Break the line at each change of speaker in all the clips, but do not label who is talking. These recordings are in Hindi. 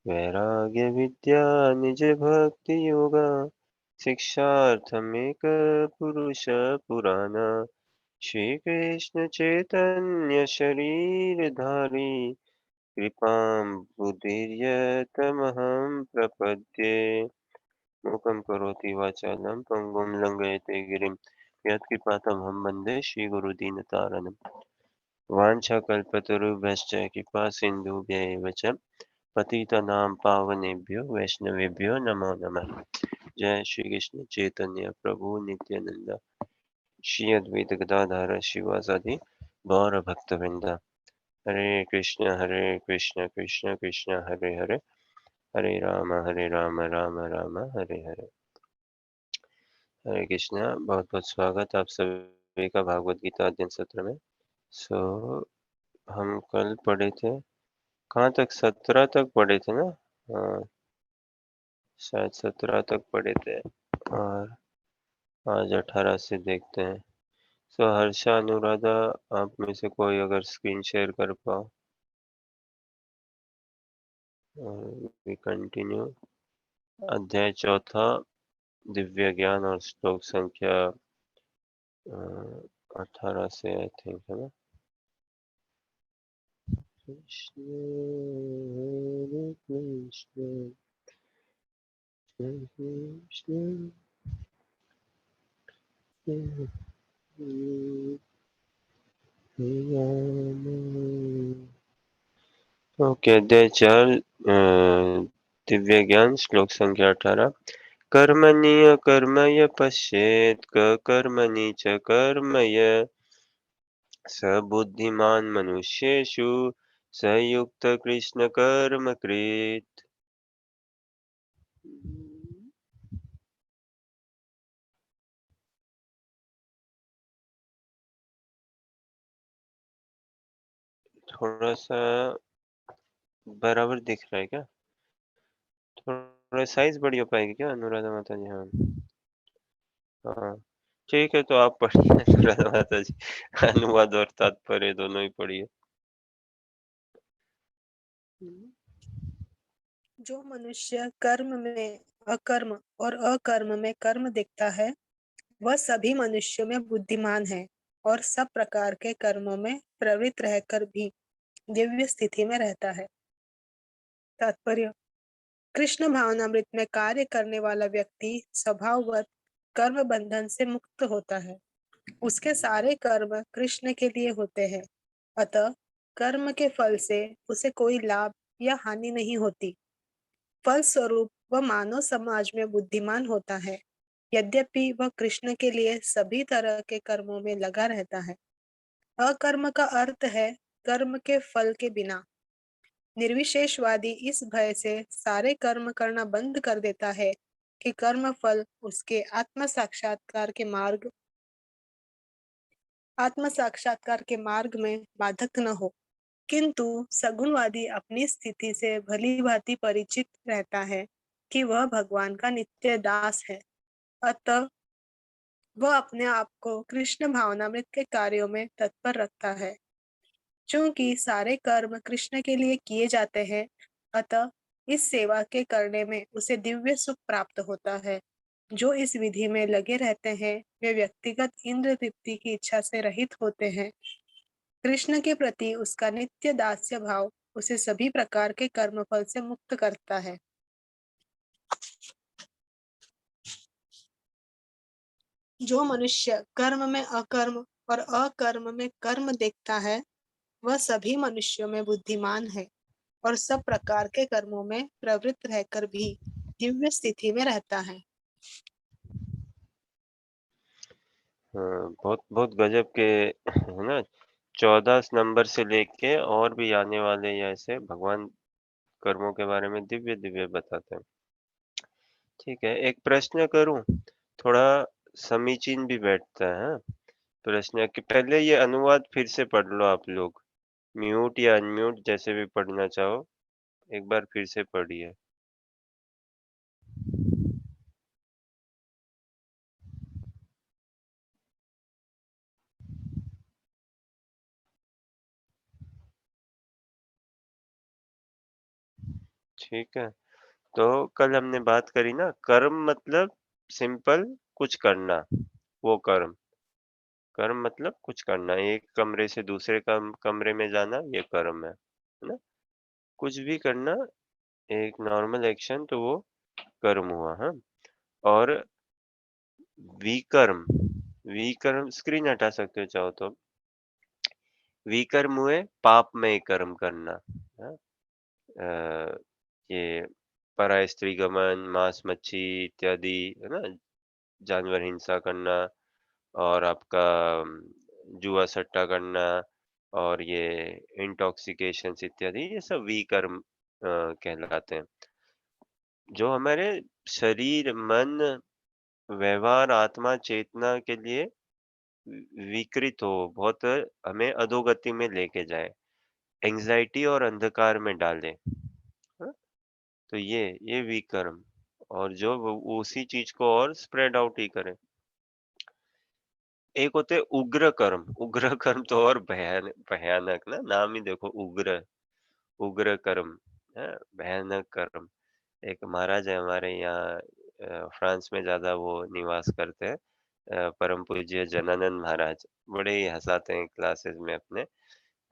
वैराग्य विद्या निज भक्ति योगा शिक्षार्थमेक पुरुष पुराण श्री कृष्ण चैतन्य शरीर धारी कृपां बुद्धिर्यतमहं प्रपद्ये मूकं करोति वाचालं पङ्गुं लङ्घयते गिरिं यत्कृपातमहं वन्दे श्रीगुरुदीनतारिणम् वाञ्छाकल्पतरुभ्यश्च कृपासिन्धुभ्य एव च पतितानां पावनेभ्यो वैष्णवेभ्यो नमो नमः। जय श्री कृष्ण चैतन्य प्रभु नित्यानंद श्री अद्वैत गदाधर शिवासादि गौर भक्तवृंद। हरे कृष्ण कृष्ण कृष्ण हरे हरे हरे राम राम राम हरे हरे। हरे कृष्णा, बहुत बहुत स्वागत आप सभी का भागवत गीता अध्ययन सत्र में। हम कल पढ़े थे, कहाँ तक? 17 तक पढ़े थे ना? हाँ, शायद 17 तक पढ़े थे और आज 18 से देखते हैं। हर्षा, अनुराधा, आप में से कोई अगर स्क्रीन शेयर कर पाओ वी कंटिन्यू। अध्याय चौथा, दिव्य ज्ञान और श्लोक संख्या 18 से आई थिंक, है ना? कृष्ण हरे कृष्ण कृष्ण हरे राम। ओके, अध्याय 4, दिव्य ज्ञान, श्लोक संख्या 18। कर्मणि कर्मय पश्येत् कर्मणि च कर्मय स बुद्धिमान् मनुष्येषु स युक्त कृष्ण कर्म कृत्। थोड़ा सा बराबर दिख रहा है क्या? थोड़ा साइज बड़ी हो पाएगी क्या अनुराधा माता जी? हाँ हाँ, ठीक है, तो आप पढ़िए अनुराधा माता जी। अनुवाद और तात्पर्य दोनों ही पढ़िए।
जो मनुष्य कर्म में अकर्म और अकर्म में कर्म देखता है, वह सभी मनुष्यों में बुद्धिमान है और सब प्रकार के कर्मों में प्रवृत्त रहकर भी दिव्य स्थिति में रहता है। तात्पर्य: कृष्ण भावनामृत में कार्य करने वाला व्यक्ति स्वभाववत कर्म बंधन से मुक्त होता है। उसके सारे कर्म कृष्ण के लिए होते हैं, अतः कर्म के फल से उसे कोई लाभ या हानि नहीं होती। फलस्वरूप वह मानव समाज में बुद्धिमान होता है, यद्यपि वह कृष्ण के लिए सभी तरह के कर्मों में लगा रहता है। अकर्म का अर्थ है कर्म के फल के बिना। निर्विशेषवादी इस भय से सारे कर्म करना बंद कर देता है कि कर्म फल उसके आत्म साक्षात्कार के मार्ग में बाधक न हो। किंतु सगुणवादी अपनी स्थिति से भली भांति परिचित रहता है कि वह भगवान का नित्य दास है, अतः वह अपने आप को कृष्ण भावनामृत के कार्यों में तत्पर रखता है। चूंकि सारे कर्म कृष्ण के लिए किए जाते हैं, अतः इस सेवा के करने में उसे दिव्य सुख प्राप्त होता है। जो इस विधि में लगे रहते हैं, वे व्यक्तिगत इंद्र तृप्ति की इच्छा से रहित होते हैं। कृष्ण के प्रति उसका नित्य दास्य भाव उसे सभी प्रकार के कर्मफल से मुक्त करता है। जो मनुष्य कर्म में अकर्म और अकर्म में कर्म देखता है, वह सभी मनुष्यों में बुद्धिमान है और सब प्रकार के कर्मों में प्रवृत्त रहकर भी दिव्य स्थिति में रहता है।
हाँ, बहुत बहुत गजब के, है ना? 14 नंबर से लेके और भी आने वाले ये ऐसे भगवान कर्मों के बारे में दिव्य दिव्य बताते हैं। ठीक है, एक प्रश्न करूं? थोड़ा समीचीन भी बैठता है। हाँ? प्रश्न कि पहले ये अनुवाद फिर से पढ़ लो आप लोग, म्यूट या अनम्यूट जैसे भी पढ़ना चाहो, एक बार फिर से पढ़िए। ठीक है। तो कल हमने बात करी ना कर्म मतलब सिंपल कुछ करना, वो कर्म। कर्म मतलब कुछ करना, एक कमरे से दूसरे कमरे में जाना ये कर्म है ना? कुछ भी करना एक नॉर्मल एक्शन तो वो कर्म हुआ, हाँ? और विकर्म, विकर्म स्क्रीन हटा सकते हो चाहो तो। विकर्म हुए पापमय कर्म करना, हाँ? ये पराय स्त्री गमन, मांस मच्छी इत्यादि, है ना? जानवर हिंसा करना और आपका जुआ सट्टा करना और ये इंटॉक्सिकेशंस इत्यादि ये सब विकर्म कहलाते हैं। जो हमारे शरीर, मन, व्यवहार, आत्मा, चेतना के लिए विकृत हो, बहुत हमें अधोगति में लेके जाए, एंग्ज़ायटी और अंधकार में डाले, हाँ? तो ये विकर्म और जो वो उसी चीज़ को और स्प्रेड आउट ही करे। एक होते हैं उग्र कर्म, उग्र कर्म तो और भयानक ना, नाम ही देखो उग्र, उग्र कर्म, है, भयानक कर्म। एक महाराज है हमारे यहाँ फ्रांस में ज़्यादा वो निवास करते हैं, परम पूज्य जनानंद महाराज, बड़े ही हँसाते हैं क्लासेस में अपने।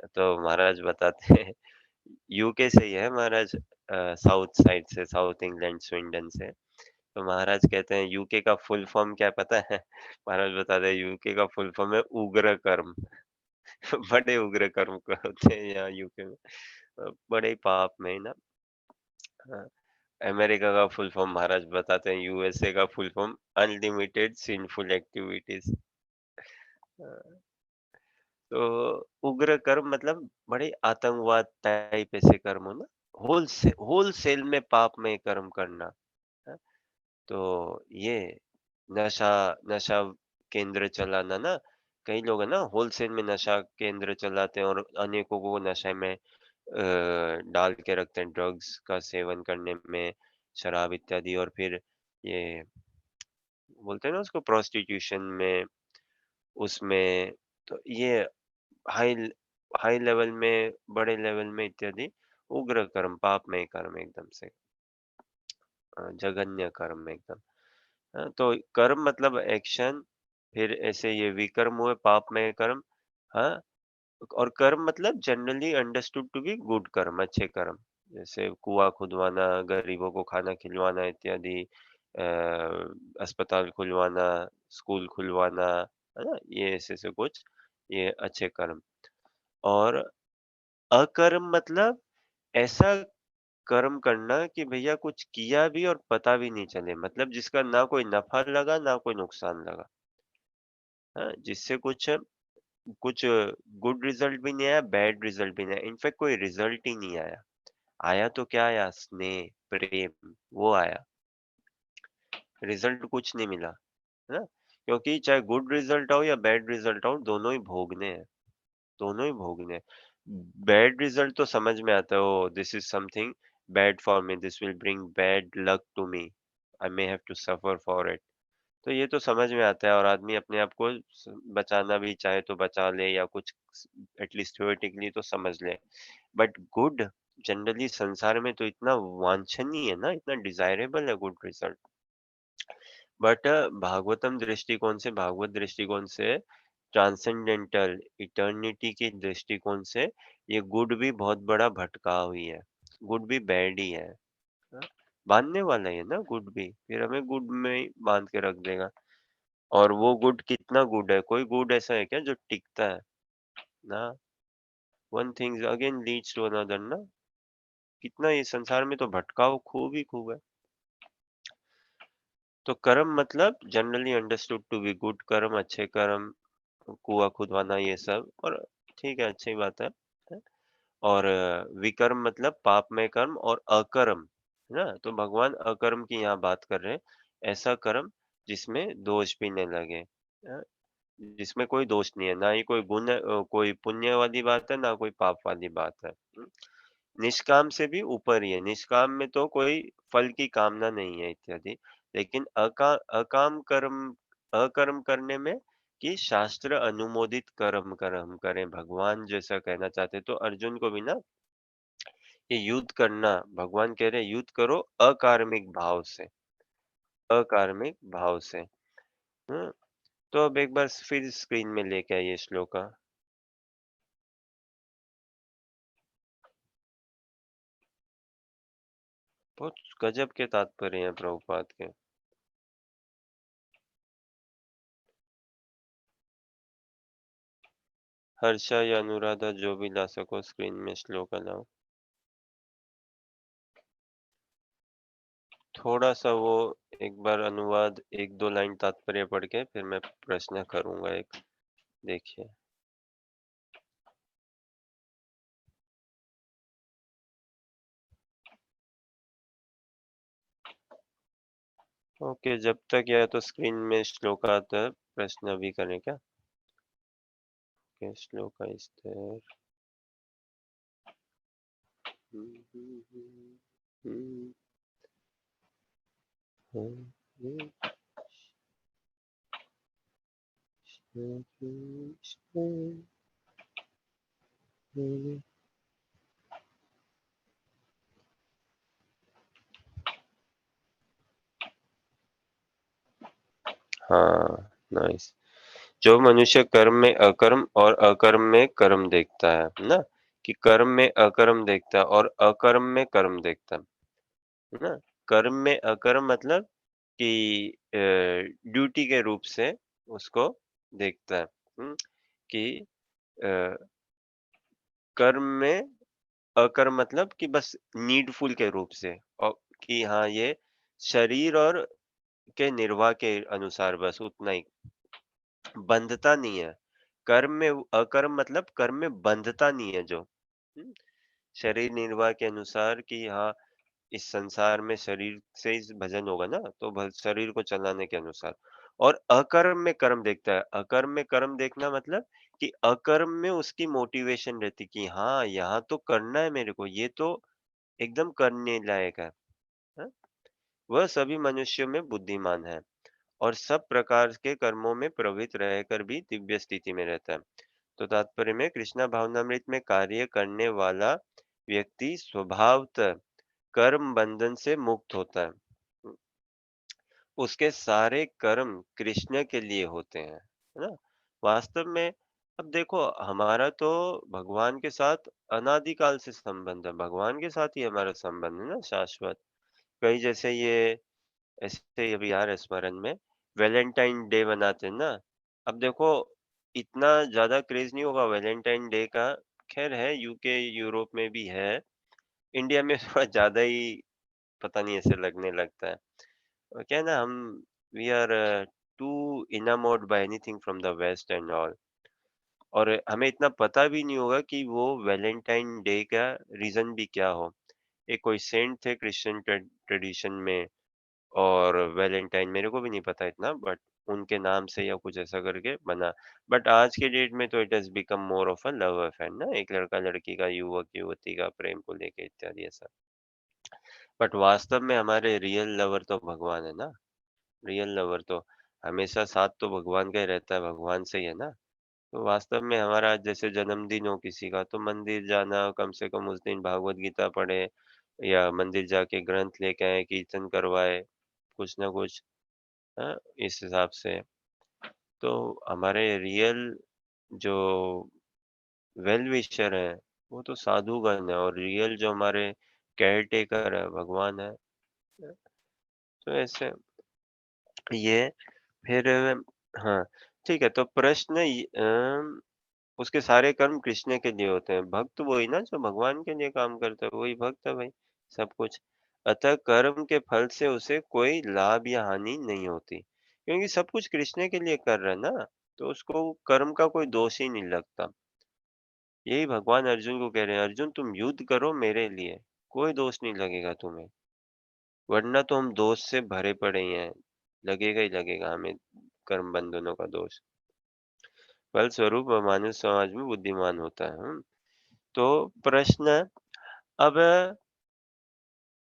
तो महाराज बताते हैं यूके से ही है महाराज, साउथ साइड से, साउथ इंग्लैंड, स्वीडन से। तो महाराज कहते हैं यूके का फुल फॉर्म क्या पता है? महाराज बताते हैं यूके का फुल फॉर्म है उग्र कर्म। बड़े उग्र कर्म होते हैं यहाँ यूके में। बड़े ही पाप में ना। हाँ, अमेरिका का फुल फॉर्म महाराज बताते हैं, यूएसए का full form unlimited sinful activities. तो उग्र कर्म मतलब बड़े आतंकवाद टाइप ऐसे कर्म हो ना, होल सेल में पाप में कर्म करना, हाँ? तो ये नशा नशा केंद्र चलाना ना, कई लोग है ना होलसेल में नशा केंद्र चलाते हैं और अनेकों को नशे में डाल के रखते हैं, ड्रग्स का सेवन करने में, शराब इत्यादि, और फिर ये बोलते हैं ना उसको प्रोस्टिट्यूशन में, उसमें। तो ये हाई हाई लेवल में, बड़े लेवल में इत्यादि उग्र कर्म, पापमय कर्म एकदम से, जघन्य कर्म एकदम। तो कर्म मतलब एक्शन, फिर ऐसे ये विकर्म हुए पापमय कर्म, हाँ? और कर्म मतलब generally understood to be good karma, अच्छे कर्म। जैसे कुआँ खुदवाना, गरीबों को खाना खिलवाना इत्यादि, अस्पताल खुलवाना, स्कूल खुलवाना, है ना? ये ऐसे कुछ ये अच्छे कर्म। और अकर्म मतलब ऐसा कर्म करना कि भैया कुछ किया भी और पता भी नहीं चले, मतलब जिसका ना कोई नफ़ा लगा, ना कोई नुकसान लगा। हाँ, जिससे कुछ कुछ गुड रिज़ल्ट भी नहीं आया, बैड रिज़ल्ट भी नहीं आया, इनफैक्ट कोई रिज़ल्ट ही नहीं आया। आया तो क्या आया? स्नेह, प्रेम, वो आया। रिज़ल्ट कुछ नहीं मिला, है ना? क्योंकि चाहे गुड रिज़ल्ट आओ या बैड रिज़ल्ट आओ, दोनों ही भोगने हैं, दोनों ही भोगने हैं। बैड रिज़ल्ट तो समझ में आता है, oh! This is something bad for me, this will bring bad luck to me, I may have to suffer for it. तो ये तो समझ में आता है और आदमी अपने आप को बचाना भी चाहे तो बचा ले, या कुछ एटलीस्ट थ्योरेटिकली तो समझ ले। बट गुड जनरली संसार में तो इतना वांछनीय है ना, इतना डिजायरेबल है गुड रिजल्ट। बट भागवतम दृष्टिकोण से, भागवत दृष्टिकोण से, ट्रांसेंडेंटल इटर्निटी के दृष्टिकोण से ये गुड भी बहुत बड़ा भटकाव ही है, गुड भी बैड ही है, हाँ? बांधने वाला ही है ना गुड भी, फिर हमें गुड में ही बांध के रख देगा। और वो गुड कितना गुड है? कोई गुड ऐसा है क्या जो टिकता है? ना। One things again leads to another ना। कितना ये संसार में तो भटकाव खूब ही खूब है। तो कर्म मतलब generally understood to be good karma, अच्छे कर्म, कुआँ खुदवाना ये सब, और ठीक है, अच्छी बात है? और विकर्म मतलब पापमय कर्म और अकर्म, है ना? तो भगवान अकर्म की यहाँ बात कर रहे हैं, ऐसा कर्म जिसमें दोष भी नहीं लगे, जिसमें कोई दोष नहीं है, ना ही कोई गुण कोई पुण्य वाली बात है, ना कोई पाप वाली बात है। निष्काम से भी ऊपर ही है, निष्काम में तो कोई फल की कामना नहीं है इत्यादि। लेकिन अकाम कर्म, अकर्म करने में कि शास्त्र अनुमोदित कर्म कर्म करें, भगवान जैसा कहना चाहते, तो अर्जुन को भी ना ये युद्ध करना, भगवान कह रहे हैं युद्ध करो अकार्मिक भाव से, अकार्मिक भाव से। हुँ, तो अब एक बार फिर स्क्रीन में लेके आइए श्लोका। बहुत गजब के तात्पर्य हैं प्रभुपाद के। हर्षा या अनुराधा जो भी ला सको स्क्रीन में श्लोका लाओ। थोड़ा-सा वो एक बार अनुवाद 1-2 लाइन तात्पर्य पढ़ के फिर मैं प्रश्न करूँगा एक, देखिए। ओके, जब तक या तो स्क्रीन में श्लोक आता है, प्रश्न भी करें क्या? ओके, श्लोक इज देयर। हाँ, नाइस। जो मनुष्य कर्म में अकर्म और अकर्म में कर्म देखता है ना? कि कर्म में अकर्म देखता है और अकर्म में कर्म देखता है ना? कर्म में अकर्म मतलब कि ड्यूटी के रूप से उसको देखता है। कि अ, कर्म में अकर्म मतलब कि बस नीडफुल के रूप से और कि हाँ, ये शरीर और के निर्वाह के अनुसार बस उतना ही, बंधता नहीं है। कर्म में अकर्म मतलब कर्म में बंधता नहीं है जो। हुँ, शरीर निर्वाह के अनुसार कि हाँ, इस संसार में शरीर से ही भजन होगा ना, तो शरीर को चलाने के अनुसार। और अकर्म में कर्म देखता है। अकर्म में कर्म देखना मतलब कि अकर्म में उसकी मोटिवेशन रहती कि हाँ, यहाँ तो करना है मेरे को, ये तो एकदम करने लायक है। हाँ? वह सभी मनुष्यों में बुद्धिमान है और सब प्रकार के कर्मों में प्रवृत्त रहकर भी दिव्य स्थिति में रहता है। तो तात्पर्य में कृष्णा भावनामृत में कार्य करने वाला व्यक्ति स्वभावतः कर्म बंधन से मुक्त होता है। उसके सारे कर्म कृष्ण के लिए होते हैं, है ना? वास्तव में अब देखो हमारा तो भगवान के साथ अनादिकाल से संबंध है, भगवान के साथ ही हमारा संबंध है ना शाश्वत। कई जैसे ये ऐसे अभी आ रहा है स्मरण में, वैलेंटाइन डे मनाते हैं ना। अब देखो इतना ज़्यादा क्रेज़ नहीं होगा वैलेंटाइन डे का, ख़ैर है यूके, यूरोप में भी है। इंडिया में थोड़ा ज़्यादा ही पता नहीं ऐसे लगने लगता है। क्या है ना हम we are too enamoured by anything from the west and all, और हमें इतना पता भी नहीं होगा कि वो वैलेंटाइन डे का रीज़न भी क्या हो। एक कोई सेंट थे क्रिश्चियन ट्रेडिशन में, और वैलेंटाइन मेरे को भी नहीं पता इतना, बट उनके नाम से या कुछ ऐसा करके बना। बट आज के डेट में तो it has become more of a love affair ना, एक लड़का-लड़की का, युवक-युवती का प्रेम को लेके इत्यादि ऐसा। बट वास्तव में हमारे रियल लवर तो भगवान है ना, रियल लवर तो हमेशा साथ तो भगवान का ही रहता है, भगवान से ही है ना। तो वास्तव में हमारा जैसे जन्मदिन हो किसी का तो मंदिर जाना, कम से कम उस दिन भागवत गीता पढ़े या मंदिर जाके ग्रंथ लेके आए, कीर्तन करवाए, कुछ ना कुछ, हाँ, इस हिसाब से। तो हमारे रियल जो वेल विशर हैं, वो तो साधुगण है, और रियल जो हमारे केयर टेकर है, भगवान है। तो ऐसे ये फिर हाँ, ठीक है, तो प्रश्न उसके सारे कर्म कृष्ण के लिए होते हैं। भक्त वही ना जो भगवान के लिए काम करता है, वही भक्त है भाई, सब कुछ। अतः कर्म के फल से उसे कोई लाभ या हानि नहीं होती, क्योंकि सब कुछ कृष्ण के लिए कर रहा है ना, तो उसको कर्म का कोई दोष ही नहीं लगता। यही भगवान अर्जुन को कह रहे हैं, अर्जुन तुम युद्ध करो मेरे लिए, कोई दोष नहीं लगेगा तुम्हें, वरना तो हम दोष से भरे पड़े ही हैं, लगेगा ही लगेगा हमें कर्म बंधनों का दोष। फलस्वरूप वह मानव समाज में बुद्धिमान होता है। तो प्रश्न अब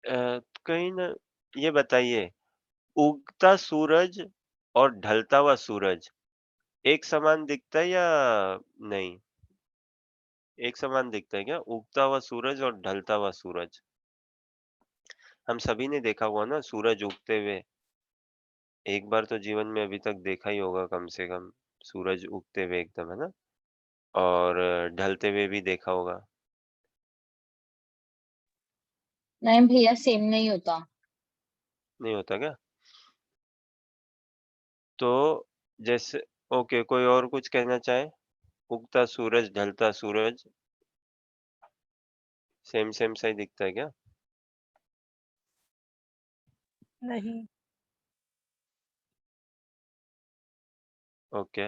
कहीं न ये बताइए, उगता सूरज और ढलता हुआ सूरज एक समान दिखता है या नहीं? एक समान दिखता है क्या? उगता हुआ सूरज और ढलता हुआ सूरज। हम सभी ने देखा होगा ना सूरज उगते हुए, एक बार तो जीवन में अभी तक देखा ही होगा कम से कम, सूरज उगते हुए एकदम, है ना? और ढलते हुए भी देखा होगा।
नहीं भैया, सेम नहीं होता।
नहीं होता क्या? तो जैसे ओके, कोई और कुछ कहना चाहे? उगता सूरज, ढलता सूरज सेम सेम सा ही दिखता है क्या?
नहीं।
ओके।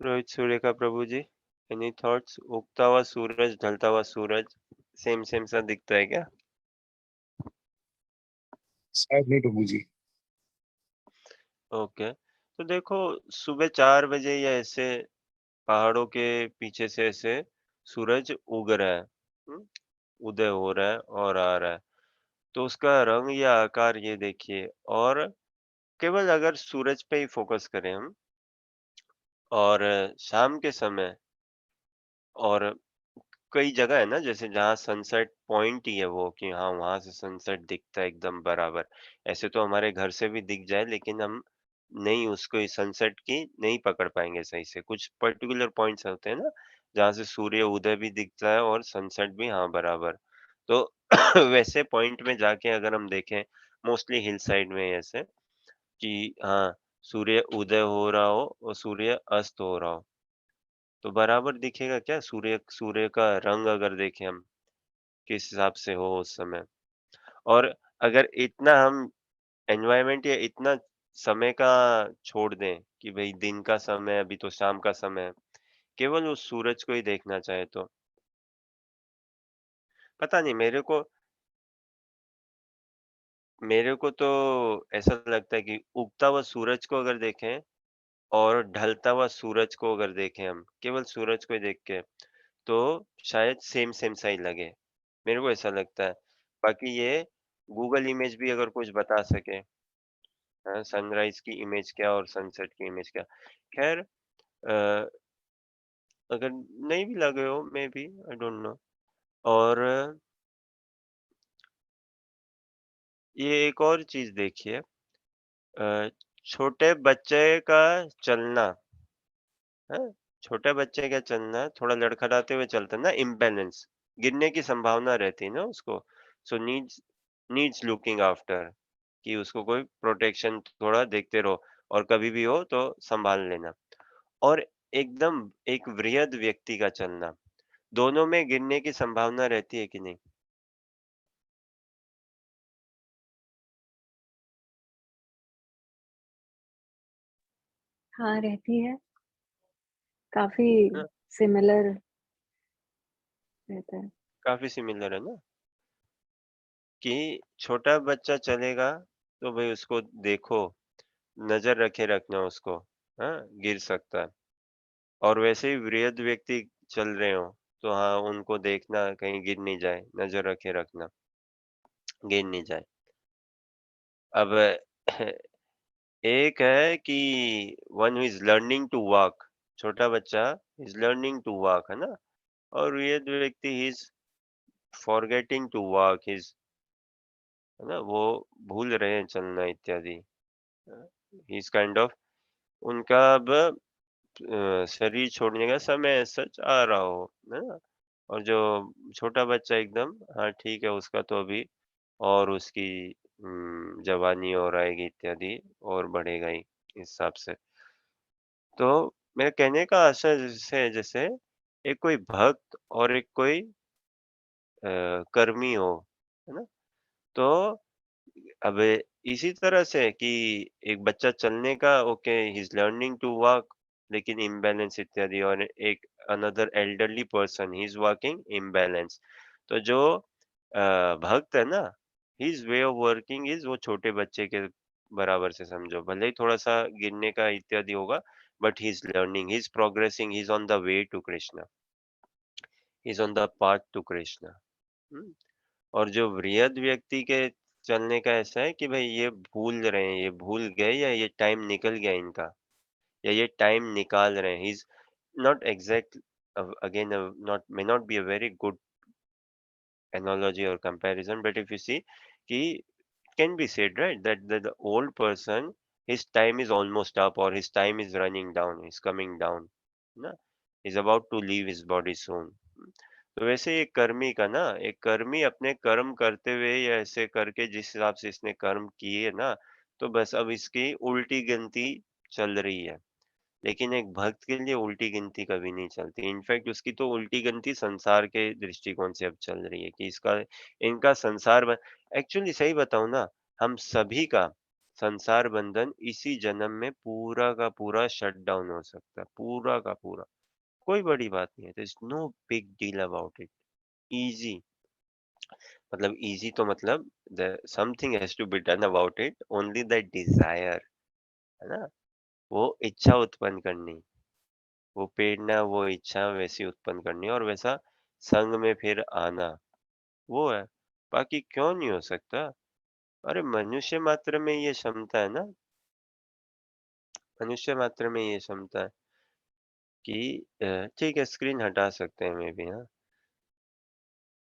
रोहित सूर्य प्रभु जी, एनी थॉट्स? उगता हुआ सूरज, ढलता हुआ सूरज सेम सेम सा दिखता है क्या?
शायद नहीं प्रभु जी।
ओके। तो देखो, सुबह 4 बजे या ऐसे पहाड़ों के पीछे से ऐसे सूरज उग रहा है, उदय हो रहा है और आ रहा है। तो उसका रंग या आकार ये देखिए, और केवल अगर सूरज पे ही फ़ोकस करें हम, और शाम के समय, और कई जगह है ना जैसे जहाँ सनसेट पॉइंट ही है वो, कि हाँ, वहाँ से सनसेट दिखता है एकदम बराबर। ऐसे तो हमारे घर से भी दिख जाए, लेकिन हम नहीं उसको सनसेट की नहीं पकड़ पाएँगे सही से। कुछ पर्टिकुलर पॉइंट्स होते हैं ना, जहाँ से सूर्य उदय भी दिखता है और सनसेट भी, हाँ, बराबर। तो वैसे पॉइंट में जाके अगर हम देखें, मोस्टली हिल साइड में ऐसे, कि हाँ, सूर्य उदय हो रहा हो और सूर्य अस्त हो रहा हो, तो बराबर दिखेगा क्या? सूर्य सूर्य का रंग अगर देखें हम, किस हिसाब से हो उस समय। और अगर इतना हम एनवायरनमेंट या इतना समय का छोड़ दें कि भई दिन का समय है, अभी तो शाम का समय है, केवल उस सूरज को ही देखना चाहे तो, पता नहीं, मेरे को तो ऐसा लगता है कि उगता हुआ सूरज को अगर देखें और ढलता हुआ सूरज को अगर देखें हम, केवल सूरज को ही देख के, तो शायद सेम सेम सा ही लगे। मेरे को ऐसा लगता है। बाकी ये गूगल इमेज भी अगर कुछ बता सके, सनराइज़ की इमेज क्या और सनसेट की इमेज क्या। ख़ैर, अगर नहीं भी लगे हो, मेबी, आई डोंट नो। और ये एक और चीज़ देखिए, छोटे बच्चे का चलना, हैं? छोटे बच्चे का चलना थोड़ा लड़खड़ाते हुए चलता है ना, इम्बैलेंस, गिरने की संभावना रहती है ना उसको। सो नीड्स नीड्स लुकिंग आफ्टर, कि उसको कोई प्रोटेक्शन थोड़ा देखते रहो, और कभी भी हो तो संभाल लेना। और एकदम एक वृहद व्यक्ति का चलना, दोनों में गिरने की संभावना रहती है कि नहीं?
हाँ, रहती है। काफ़ी
हाँ,
सिमिलर रहता है।
काफ़ी सिमिलर है ना, कि छोटा बच्चा चलेगा तो भई उसको देखो, नज़र रखे रखना उसको, हाँ? गिर सकता है। और वैसे ही वृहद व्यक्ति चल रहे हों, तो हाँ, उनको देखना कहीं गिर नहीं जाए, नज़र रखे रखना, गिर नहीं जाए। अब एक है कि one who is learning to walk, छोटा बच्चा इज़ लर्निंग टू वॉक, है ना? और वृहद व्यक्ति he is forgetting to walk, है ना? वो भूल रहे हैं चलना इत्यादि। ही इज़ काइंड ऑफ, उनका अब शरीर छोड़ने का समय सच आ रहा हो, है ना? और जो छोटा बच्चा एकदम, हाँ, ठीक है, उसका तो अभी, और उसकी जवानी और आएगी इत्यादि, और बढ़ेगा ही इस हिसाब से। तो मेरे कहने का आशय जैसे जैसे एक कोई भक्त और एक कोई कर्मी हो, है ना? तो अब इसी तरह से कि एक बच्चा चलने का, okay, he is learning to walk, लेकिन इम्बैलेंस इत्यादि, और एक another elderly person he is walking imbalance. तो जो भक्त है ना, his way of working is, वो छोटे बच्चे के बराबर से समझो। भले ही थोड़ा-सा गिरने का इत्यादि होगा, but he is learning, he is progressing, he is on the way to Krishna, he is on the path to Krishna. हुँ? और जो वृहद व्यक्ति के चलने का ऐसा है कि भई ये भूल रहे हैं, ये भूल गए, या ये टाइम निकल गया इनका। या ये टाइम निकाल रहे हैं, he is not exact, again not may not be a very good analogy or comparison, but if you see ki can be said, right, that the old person, his time is almost up or his time is running down, he's coming down ना, he's about to leave his body soon. तो वैसे एक कर्मी का ना, एक कर्मी अपने कर्म करते हुए या ऐसे करके जिस हिसाब से इसने कर्म किए ना, तो बस अब इसकी उल्टी गिनती चल रही है। लेकिन एक भक्त के लिए उल्टी गिनती कभी नहीं चलती। इनफैक्ट उसकी तो उल्टी गिनती संसार के दृष्टिकोण से अब चल रही है कि इसका इनका संसार ब एक्चुअली सही बताऊँ ना, हम सभी का संसार बंधन इसी जन्म में पूरा का पूरा शट डाउन हो सकता है, पूरा का पूरा। कोई बड़ी बात नहीं है, there is no big deal about it. Easy, मतलब ईज़ी तो मतलब the something has to be done about it, only the desire, है ना? वो इच्छा उत्पन्न करनी। वो प्रेरणा, वो इच्छा वैसी उत्पन्न करनी और वैसा संग में फिर आना, वो है। बाकी क्यों नहीं हो सकता? अरे मनुष्य मात्र में ये क्षमता है ना, मनुष्य मात्र में ये क्षमता है कि ठीक है स्क्रीन हटा सकते हैं मे बी हाँ।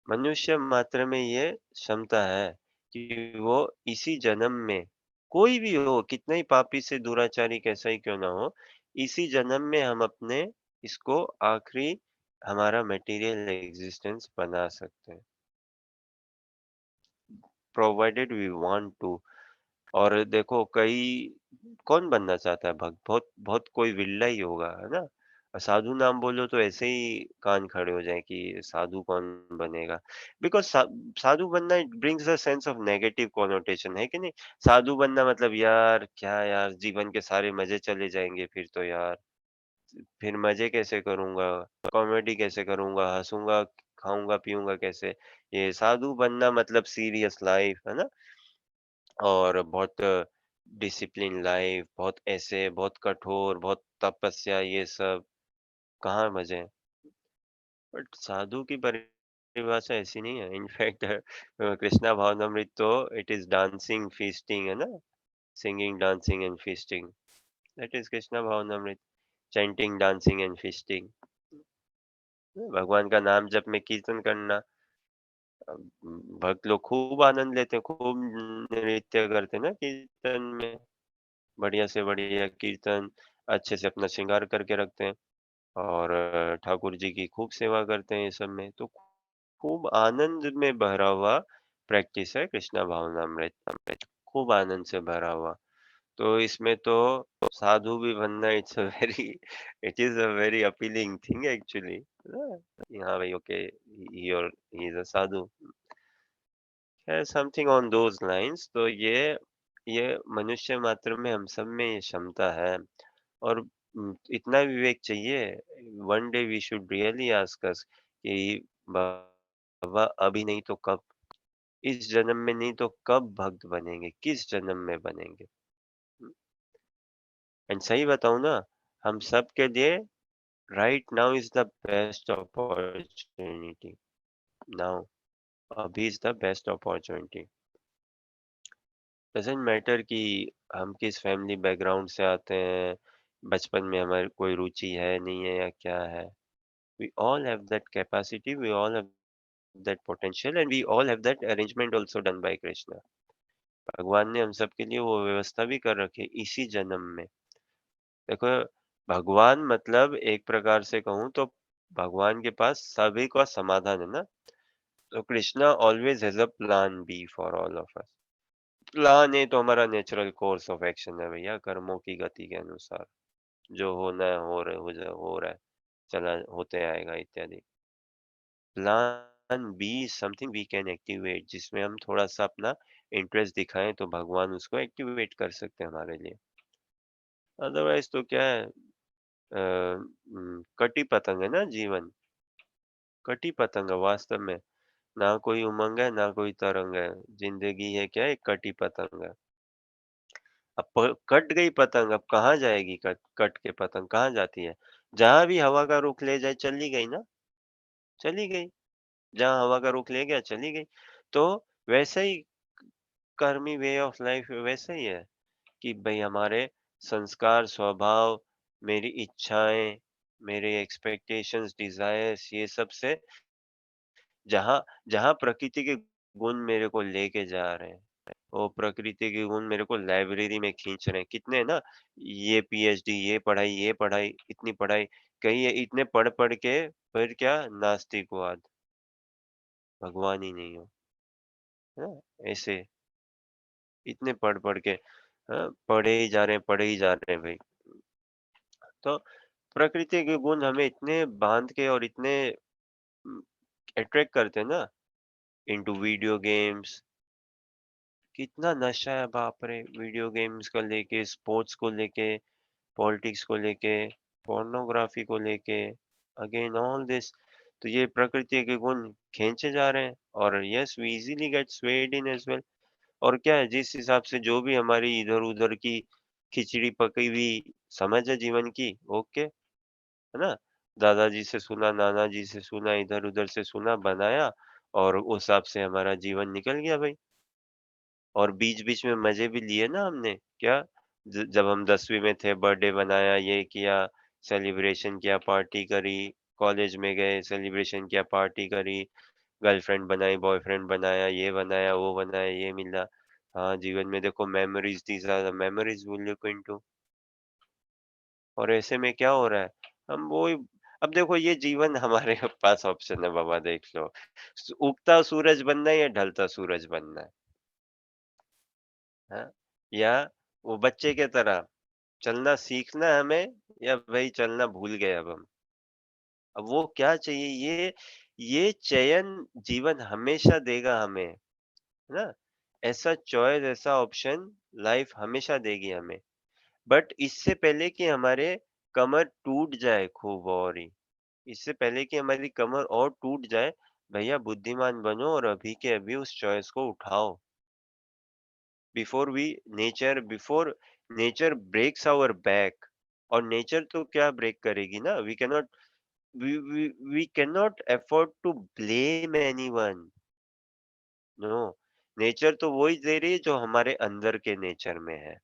मनुष्य मात्र में ये क्षमता है कि वो इसी जन्म में कोई भी हो, कितना ही पापी से दुराचारी कैसा ही क्यों ना हो, इसी जन्म में हम अपने इसको आखिरी हमारा मटेरियल एग्जिस्टेंस बना सकते हैं, प्रोवाइडेड वी वांट टू। और देखो कई कौन बनना चाहता है भक्त? बहुत बहुत कोई विरला ही होगा, है ना? साधु नाम बोलो तो ऐसे ही कान खड़े हो जाएँ कि साधु कौन बनेगा? बिकॉज़ साधु बनना it brings a sense of negative connotation, है कि नहीं? साधु बनना मतलब यार क्या यार जीवन के सारे मज़े चले जाएँगे फिर तो यार, फिर मज़े कैसे करूँगा? कॉमेडी कैसे करूँगा? हँसूँगा, खाऊँगा-पीऊँगा कैसे? ये साधु बनना मतलब सीरियस लाइफ़, है ना? और बहुत डिसिप्लिन लाइफ, बहुत ऐसे, बहुत कठोर, बहुत तपस्या ये सब, कहाँ मज़े हैं? बट साधु की परिभाषा ऐसी नहीं है। इनफैक्ट कृष्णा भावनामृत तो इट इज़ डांसिंग, फीस्टिंग है ना? Singing, dancing and feasting, that is Krishna भावनामृत, चैंटिंग, डांसिंग एंड फीस्टिंग। भगवान का नाम जप में कीर्तन करना, भक्त लोग खूब आनंद लेते हैं, खूब नृत्य करते हैं ना कीर्तन में। बढ़िया से बढ़िया कीर्तन, अच्छे से अपना श्रृंगार करके रखते हैं और ठाकुर जी की खूब सेवा करते हैं ये सब में। तो खूब आनंद में भरा हुआ प्रैक्टिस है कृष्णा भावनामृत, खूब आनंद से भरा हुआ। तो इसमें तो साधु भी बनना it's a very it is a very appealing thing actually. हाँ भाई ओके, ही इज़ अ साधु। है समथिंग ऑन दोज़ लाइन्स। तो ये मनुष्य मात्र में हम सब में ये क्षमता है। और इतना विवेक चाहिए, one day we should really ask us कि बाबा अभी नहीं तो कब? इस जन्म में नहीं तो कब भक्त बनेंगे? किस जन्म में बनेंगे? एंड सही बताऊँ ना, हम सब के लिए right now is the best opportunity, now अभी is the best opportunity. Doesn't matter कि हम किस फैमिली बैकग्राउंड से आते हैं, बचपन में हमारी कोई रुचि है, नहीं है या क्या है। We all have that capacity, we all have that potential and we all have that arrangement also done by Krishna. भगवान ने हम सबके लिए वो व्यवस्था भी कर रखी है इसी जन्म में। देखो भगवान मतलब एक प्रकार से कहूँ तो भगवान के पास सभी का समाधान है ना। तो Krishna always has a plan B for all of us. Plan A तो हमारा नेचुरल कोर्स ऑफ एक्शन है भैया, कर्मों की गति के अनुसार। जो होना है हो रहा है, चला होते आएगा इत्यादि। Plan B is something we can activate, जिसमें हम थोड़ा-सा अपना इंटरेस्ट दिखाएँ तो भगवान उसको एक्टिवेट कर सकते हैं हमारे लिए। अदरवाइज़ तो क्या है कटी पतंग है ना जीवन, कटी पतंग है वास्तव में। ना कोई उमंग है, ना कोई तरंग है। ज़िंदगी है क्या एक कटी पतंग है। अब कट गई पतंग, अब कहाँ जाएगी कट कट के पतंग कहाँ जाती है? जहाँ भी हवा का रुख ले जाए चली गई ना, चली गई। जहाँ हवा का रुख ले गया चली गई। तो वैसे ही कर्मी वे ऑफ लाइफ वैसे ही है कि भई हमारे संस्कार, स्वभाव मेरी इच्छाएं, मेरे एक्सपेक्टेशंस, डिजायर्स, ये सब से जहाँ जहाँ प्रकृति के गुण मेरे को लेके जा रहे हैं, वो प्रकृति के गुण मेरे को लाइब्रेरी में खींच रहे हैं। कितने ना, ये पीएचडी, ये पढ़ाई, इतनी पढ़ाई, कहीं ये इतने पढ़ के फिर क्या, नास्तिकवाद, भगवान ही नहीं हो, है ना? ऐसे इतने पढ़ के, हाँ, पढ़े ही जा रहे हैं भाई। तो प्रकृति के गुण हमें इतने बांध के और इतने अट्रैक्ट करते हैं ना, इनटू वीडियो गेम्स। कितना नशा है बाप रे, वीडियो गेम्स को लेके, स्पोर्ट्स को लेके, पॉलिटिक्स को लेके, पोर्नोग्राफी को लेके, अगेन ऑल दिस। तो ये प्रकृति के गुण खींचे जा रहे हैं, और yes we easily get swayed in as well. और क्या है, जिस हिसाब से जो भी हमारी इधर उधर की खिचड़ी पकी हुई समझ है जीवन की, ओके, है ना? दादाजी से सुना, नाना जी से सुना, इधर उधर से सुना, बनाया, और उस हिसाब से हमारा जीवन निकल गया भाई। और बीच-बीच में मज़े भी लिए ना हमने, क्या? जब हम 10वीं में थे, बर्थडे बनाया, ये किया, सेलिब्रेशन किया, पार्टी करी, कॉलेज में गए, सेलिब्रेशन किया, पार्टी करी, गर्लफ्रेंड बनाई, बॉयफ्रेंड बनाया, ये बनाया, वो बनाया, ये मिला। हाँ, जीवन में देखो, memories, these are the memories we look into. और ऐसे में क्या हो रहा है? हम वो अब देखो, ये जीवन हमारे पास ऑप्शन है बाबा, देख लो। उगता सूरज बनना है या ढलता सूरज बनना है? हाँ? या वो बच्चे की तरह चलना सीखना है हमें, या भाई चलना भूल गए अब हम। अब वो क्या चाहिए, ये चयन जीवन हमेशा देगा हमें, है ना? ऐसा चॉइस, ऐसा ऑप्शन लाइफ हमेशा देगी हमें। बट इससे पहले कि हमारे कमर टूट जाए खूब, और ही इससे पहले कि हमारी कमर और टूट जाए, भैया बुद्धिमान बनो और अभी के अभी उस चॉइस को उठाओ। Before nature breaks our back. और नेचर तो क्या ब्रेक करेगी ना, we can not afford to blame anyone. No, nature तो वही दे रही है जो हमारे अंदर के नेचर में है,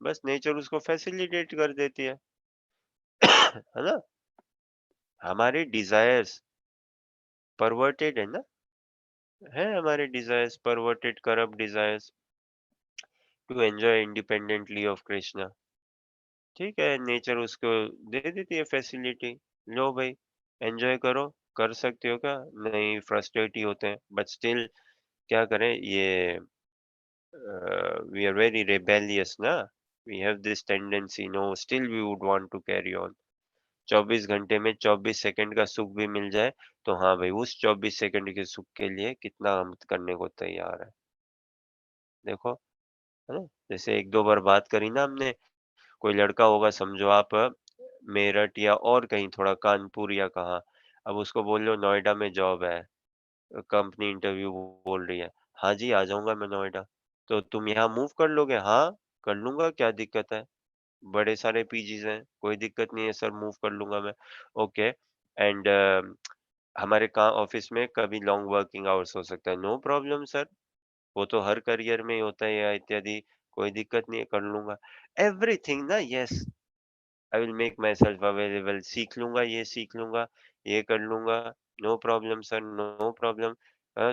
बस नेचर उसको फैसिलिटेट कर देती है ना? हमारे डिजायर्स परवर्टेड है हमारे desires perverted, corrupt desires to enjoy independently of Krishna. ठीक है, नेचर उसको दे देती है फैसिलिटी, लो भाई, एंजॉय करो। कर सकते हो क्या? नहीं, फ्रस्ट्रेट ही होते हैं, बट स्टिल क्या करें, ये वी आर वेरी रेबेलियस ना, we have this tendency, no, still we would want to carry on. 24 घंटे में 24 सेकंड का सुख भी मिल जाए, तो हाँ भाई, उस 24 सेकंड के सुख के लिए कितना हम करने को तैयार है, देखो, है ना? जैसे एक दो बार बात करी ना हमने, कोई लड़का होगा, समझो आप मेरठ या और कहीं, थोड़ा कानपुर या कहाँ, अब उसको बोल लो नोएडा में जॉब है, कंपनी इंटरव्यू बोल रही है, हाँ जी आ जाऊंगा मैं नोएडा। तो तुम यहाँ मूव कर लोगे? हाँ, कर लूंगा, क्या दिक्कत है? बड़े सारे पीजीज हैं, कोई दिक्कत नहीं है सर, मूव कर लूंगा मैं। ओके, एंड हमारे काम ऑफिस में कभी लॉन्ग वर्किंग आवर्स हो सकता है, नो प्रॉब्लम सर, वो तो हर करियर में ही होता है या इत्यादि, कोई दिक्कत नहीं है, कर लूंगा। एवरीथिंग ना, yes, I will make myself available, सीख लूंगा, ये सीख लूंगा, ये कर लूंगा, no problem sir, no problem.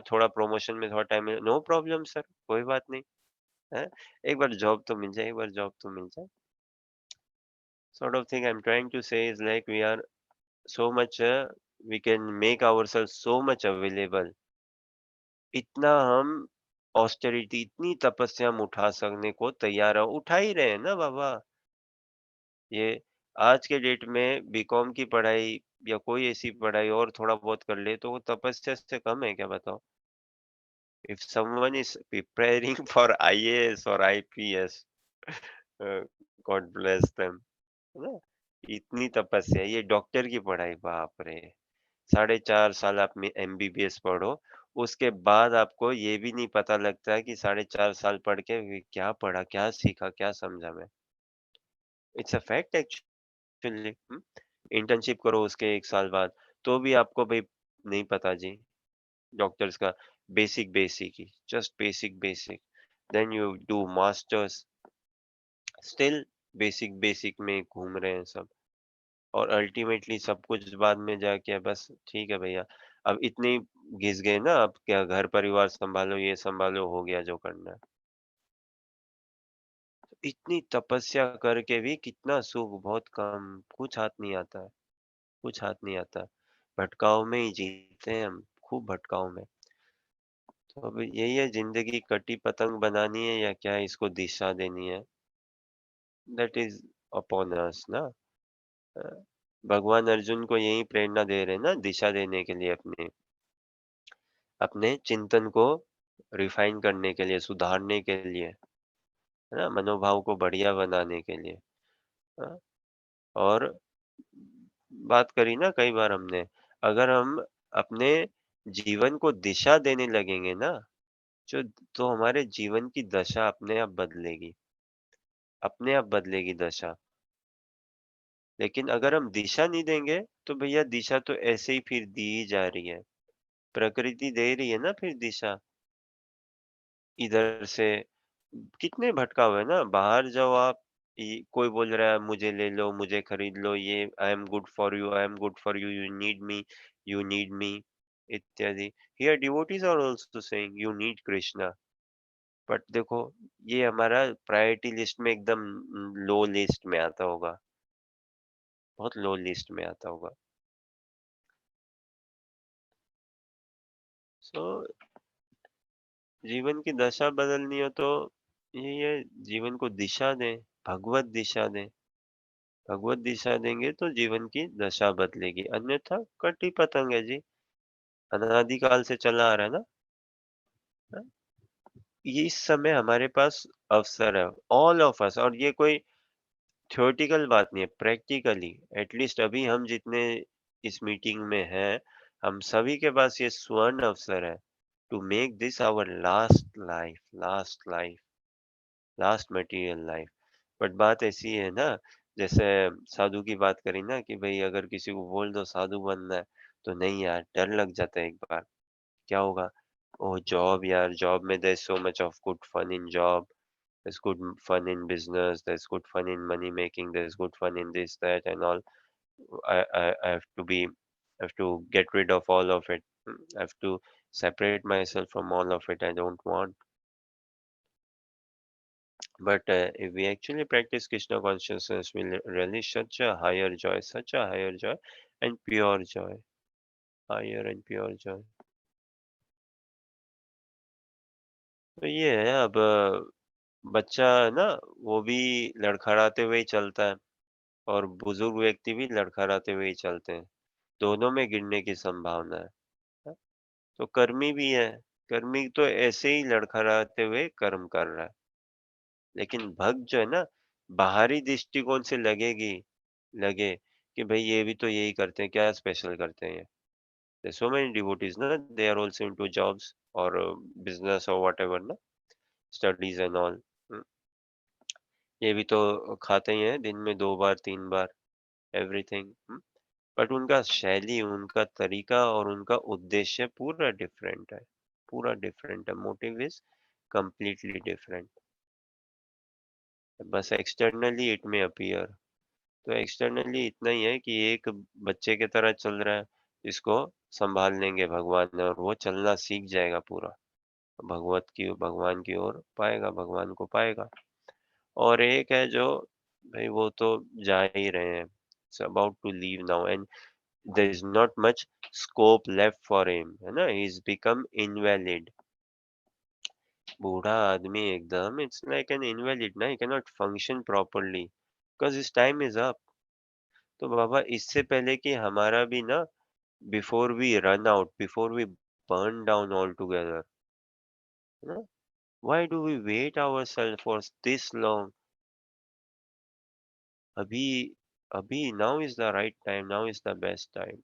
थोड़ा प्रमोशन में थोड़ा टाइम, नो प्रॉब्लम सर, कोई बात नहीं है। एक बार जॉब तो मिल जाए, एक बार जॉब तो मिल जाए, sort of thing I'm trying to say is like we are so much we can make ourselves so much available, इतना हम ऑस्टेरिटी, इतनी तपस्या हम उठा सकने को तैयार है, उठा ही रहे हैं ना बाबा। ये आज के डेट में बीकॉम की पढ़ाई या कोई ऐसी पढ़ाई और थोड़ा बहुत कर ले, तो वो तपस्या से कम है क्या, बताओ? If someone is preparing for IAS और आईपीएस, गॉड ब्लेस देम, है ना? इतनी तपस्या, ये डॉक्टर की पढ़ाई, बाप रे, 4.5 साल आप में एमबीबीएस पढ़ो, उसके बाद आपको ये भी नहीं पता लगता है कि 4.5 साल पढ़ के क्या पढ़ा, क्या सीखा, क्या समझा मैं। It's a fact actually. Internship करो उसके 1 साल बाद, तो भी आपको भाई नहीं पता जी, डॉक्टर्स का बेसिक बेसिक ही, just basic basic, then you do masters, still basic basic में घूम रहे हैं सब, और अल्टीमेटली सब कुछ बाद में जाके बस ठीक है भैया, अब इतने ही घिस गए ना, अब क्या घर परिवार संभालो, ये संभालो, हो गया जो करना है। इतनी तपस्या करके भी कितना सुख, बहुत कम, कुछ हाथ नहीं आता है, कुछ हाथ नहीं आता। भटकाव में ही जीते हैं हम, खूब भटकाव में। तो अब यही है, जिंदगी कटी पतंग बनानी है या क्या, इसको दिशा देनी है, दैट इज अपॉन अस ना। अ, भगवान अर्जुन को यही प्रेरणा दे रहे हैं ना, दिशा देने के लिए, अपने अपने चिंतन को रिफाइन करने के लिए, सुधारने के लिए, है ना, मनोभाव को बढ़िया बनाने के लिए। हाँ, और बात करी ना कई बार हमने, अगर हम अपने जीवन को दिशा देने लगेंगे ना, जो तो हमारे जीवन की दशा अपने आप बदलेगी, अपने आप बदलेगी दशा। लेकिन अगर हम दिशा नहीं देंगे, तो भैया दिशा तो ऐसे ही फिर दी ही जा रही है, प्रकृति दे रही है ना फिर दिशा। इधर से कितने भटकाव है ना, बाहर जाओ आप, कोई बोल रहा है मुझे ले लो, मुझे खरीद लो, ये I am good for you, I am good for you, you need me, इत्यादि। Here devotees are also saying you need Krishna. But देखो, ये हमारा प्रायोरिटी लिस्ट में एकदम लो लिस्ट में आता होगा, बहुत लो लिस्ट में आता होगा। सो जीवन की दशा बदलनी हो तो यही है, जीवन को दिशा दें, भगवत दिशा दें। भगवत दिशा देंगे तो जीवन की दशा बदलेगी, अन्यथा कटी पतंग है जी, अनादिकाल से चला आ रहा है ना। हाँ? ये इस समय हमारे पास अवसर है, ऑल ऑफ अस, और ये कोई थ्योरेटिकल बात नहीं है, प्रैक्टिकली एटलीस्ट अभी हम जितने इस मीटिंग में हैं, हम सभी के पास ये स्वर्ण अवसर है, to make this our last life, last life, last material life. But बात ऐसी है ना, जैसे साधु की बात करी ना, कि भाई अगर किसी को बोल दो साधु बनना है, तो नहीं यार, डर लग जाता है एक बार, क्या होगा, ओह जॉब यार, जॉब में there so much of good fun in job, there's good fun in business, there's good fun in money making, there's good fun in this, that, and all. I have to be, have to get rid of all of it. I have to separate myself from all of it. I don't want. But if we actually practice Krishna consciousness, we'll relish such a higher joy, such a higher joy, and pure joy, higher and pure joy. तो ये है, अब बच्चा ना, वो भी लड़खड़ाते हुए ही चलता है, और बुजुर्ग व्यक्ति भी लड़खड़ाते हुए ही चलते हैं, दोनों में गिरने की संभावना है। हाँ, तो कर्मी भी है, कर्मी तो ऐसे ही लड़खड़ाते हुए कर्म कर रहा है, लेकिन भक्त जो है ना, बाहरी दृष्टिकोण से लगे कि भाई ये भी तो यही करते हैं, क्या स्पेशल करते हैं ये। There's so many devotees ना, they are also into jobs or business or whatever ना, studies and all। हम्म, ये भी तो खाते ही हैं दिन में 2 बार 3 बार, एवरीथिंग। बट उनका शैली, उनका तरीका और उनका उद्देश्य पूरा डिफरेंट है, पूरा डिफरेंट है, मोटिव इज कंप्लीटली डिफरेंट। बस एक्सटर्नली इट में अपीयर, तो एक्सटर्नली इतना ही है कि एक बच्चे की तरह चल रहा है, इसको संभाल लेंगे भगवान, और वो चलना सीख जाएगा पूरा, भगवान की ओर पाएगा, भगवान को पाएगा। और एक है जो, भाई वो तो जा ही रहे हैं, it's about to leave now, and there is not much scope left for him, है ना, he is become invalid। बूढ़ा आदमी एकदम, it's like an invalid ना, he cannot function properly because his time is up। तो बाबा, इससे पहले कि हमारा भी ना, before we run out, before we burn down altogether, है ना, why do we wait ourselves for this long? अभी, अभी now is the right time, now is the best time।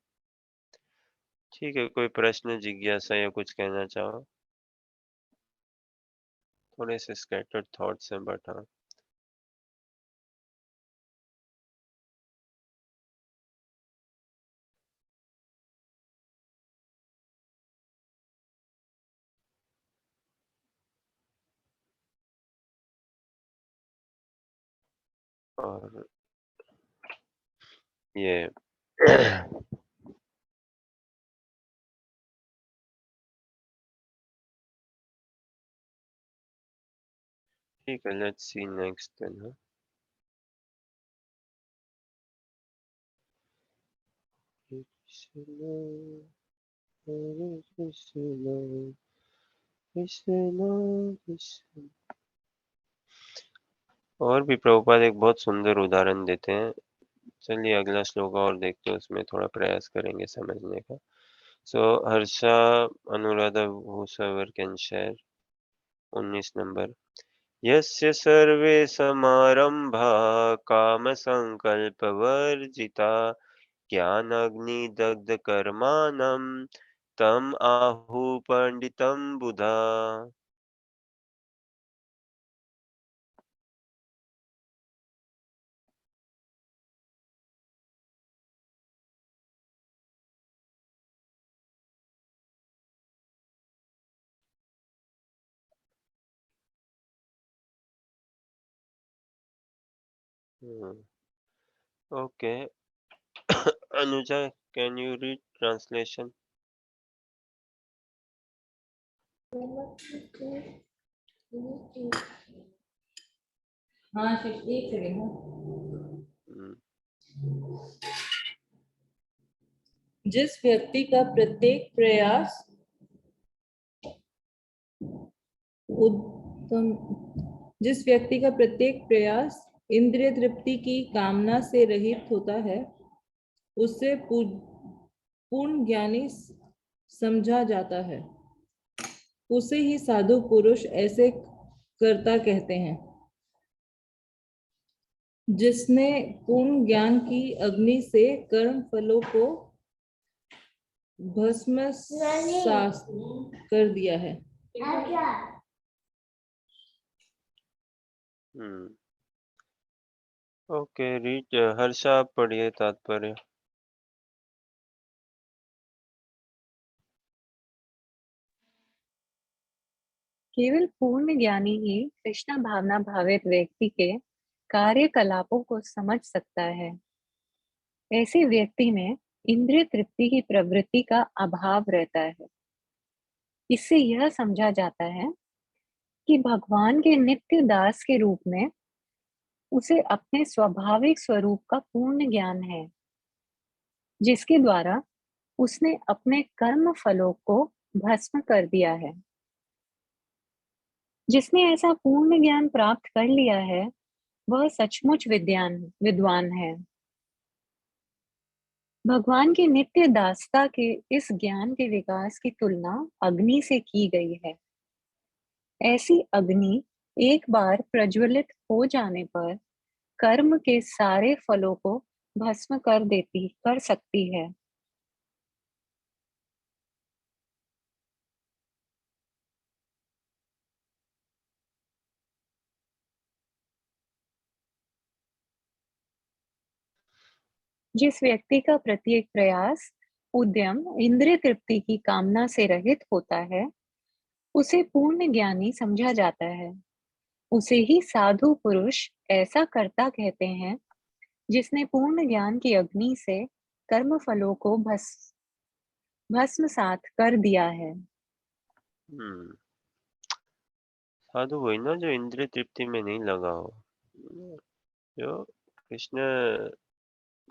ठीक है, कोई प्रश्न जिज्ञासा या कुछ कहना चाहो? थोड़े से स्कैटर्ड थॉट्स हैं, बट हाँ। और ये ठीक है, let's see next then. Krishna Hare Krishna Krishna Krishna. और भी प्रभुपाद एक बहुत सुंदर उदाहरण देते हैं। चलिए अगला श्लोक और देखते हैं, उसमें थोड़ा प्रयास करेंगे समझने का। So Harsha Anuradha whosoever can share 19 number. यस्य सर्वे समारंभा काम संकल्प वर्जिता ज्ञानाग्निदग्ध कर्माणं तम आहु पंडितम बुधा। Okay Anuja, can you read translation?
हाँ शिव, एक सेकेंड। जिस व्यक्ति का प्रत्येक प्रयास उत्तम जिस व्यक्ति का प्रत्येक प्रयास इंद्रिय तृप्ति की कामना से रहित होता है, उसे पूर्ण ज्ञानी समझा जाता है। उसे ही साधु पुरुष ऐसे कर्ता कहते हैं। जिसने पूर्ण ज्ञान की अग्नि से कर्म फलों को भस्मसात कर दिया है।
ओके रीड हर्षा, आप पढ़िए तात्पर्य।
केवल पूर्ण ज्ञानी ही कृष्ण भावना भावित व्यक्ति के कार्यकलापों को समझ सकता है। ऐसे व्यक्ति में इंद्रिय तृप्ति की प्रवृत्ति का अभाव रहता है। इससे यह समझा जाता है कि भगवान के नित्य दास के रूप में उसे अपने स्वाभाविक स्वरूप का पूर्ण ज्ञान है, जिसके द्वारा उसने अपने कर्म फलों को भस्म कर दिया है। जिसने ऐसा पूर्ण ज्ञान प्राप्त कर लिया है, वह सचमुच विद्वान है। भगवान की नित्य दासता के इस ज्ञान के विकास की तुलना अग्नि से की गई है। ऐसी अग्नि एक बार प्रज्वलित हो जाने पर कर्म के सारे फलों को भस्म कर सकती है। जिस व्यक्ति का प्रत्येक प्रयास उद्यम इंद्रिय तृप्ति की कामना से रहित होता है, उसे पूर्ण ज्ञानी समझा जाता है। उसे ही साधु पुरुष ऐसा कर्ता कहते हैं, जिसने पूर्ण ज्ञान की अग्नि से कर्म फलों को भस्मसात कर दिया है।
साधु वही ना जो इंद्रिय तृप्ति में नहीं लगा हो, जो कृष्ण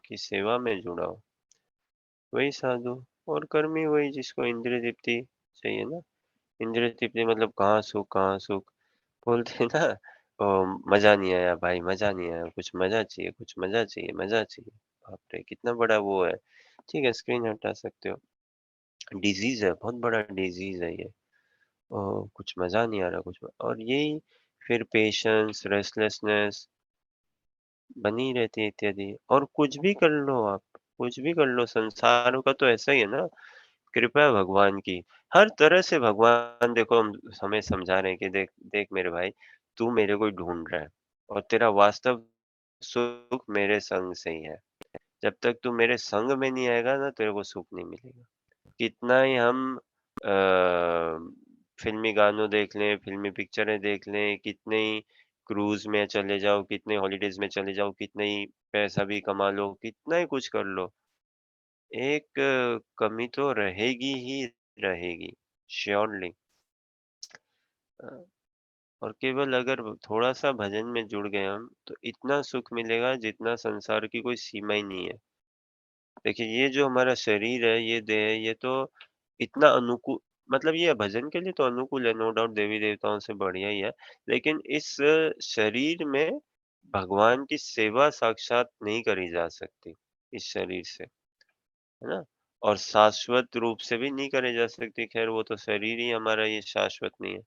की सेवा में जुड़ा हो, वही साधु। और कर्मी वही जिसको इंद्रिय तृप्ति चाहिए ना। इंद्रिय तृप्ति मतलब कहाँ सुख बोलते हैं ना। मजा नहीं आया भाई, मजा नहीं आया, कुछ मजा चाहिए, कुछ मजा चाहिए, मजा चाहिए। बाप रे कितना बड़ा वो है। ठीक है, स्क्रीन हटा सकते हो। डिजीज है, बहुत बड़ा डिजीज है ये। कुछ मजा नहीं आ रहा और यही फिर पेशेंस, रेस्टलेसनेस बनी रहती है इत्यादि। और कुछ भी कर लो आप, कुछ भी कर लो, संसार का तो ऐसा ही है ना। कृपा है भगवान की, हर तरह से भगवान देखो हम हमें समझा रहे हैं कि देख देख मेरे भाई, तू मेरे को ढूंढ रहा है और तेरा वास्तव सुख मेरे संग से ही है। जब तक तू मेरे संग में नहीं आएगा ना, तेरे को सुख नहीं मिलेगा। कितना ही हम फिल्मी गानों देख लें, फिल्मी पिक्चरें देख लें, कितने ही क्रूज़ में चले जाओ, कितने हॉलिडेज़ में चले जाओ, कितना ही पैसा भी कमा लो, कितना ही कुछ कर लो, एक कमी तो रहेगी ही रहेगी, श्योरली। अ, और केवल अगर थोड़ा-सा भजन में जुड़ गए हम, तो इतना सुख मिलेगा जितना संसार की कोई सीमा ही नहीं है। देखिए, ये जो हमारा शरीर है, ये देह है, ये तो इतना मतलब ये भजन के लिए तो अनुकूल है, नो डाउट देवी-देवताओं से बढ़िया ही है। लेकिन इस शरीर में भगवान की सेवा साक्षात नहीं करी जा सकती, इस शरीर से, है ना? और शाश्वत रूप से भी नहीं करे जा सकती, खैर वो तो शरीर ही हमारा ये शाश्वत नहीं है।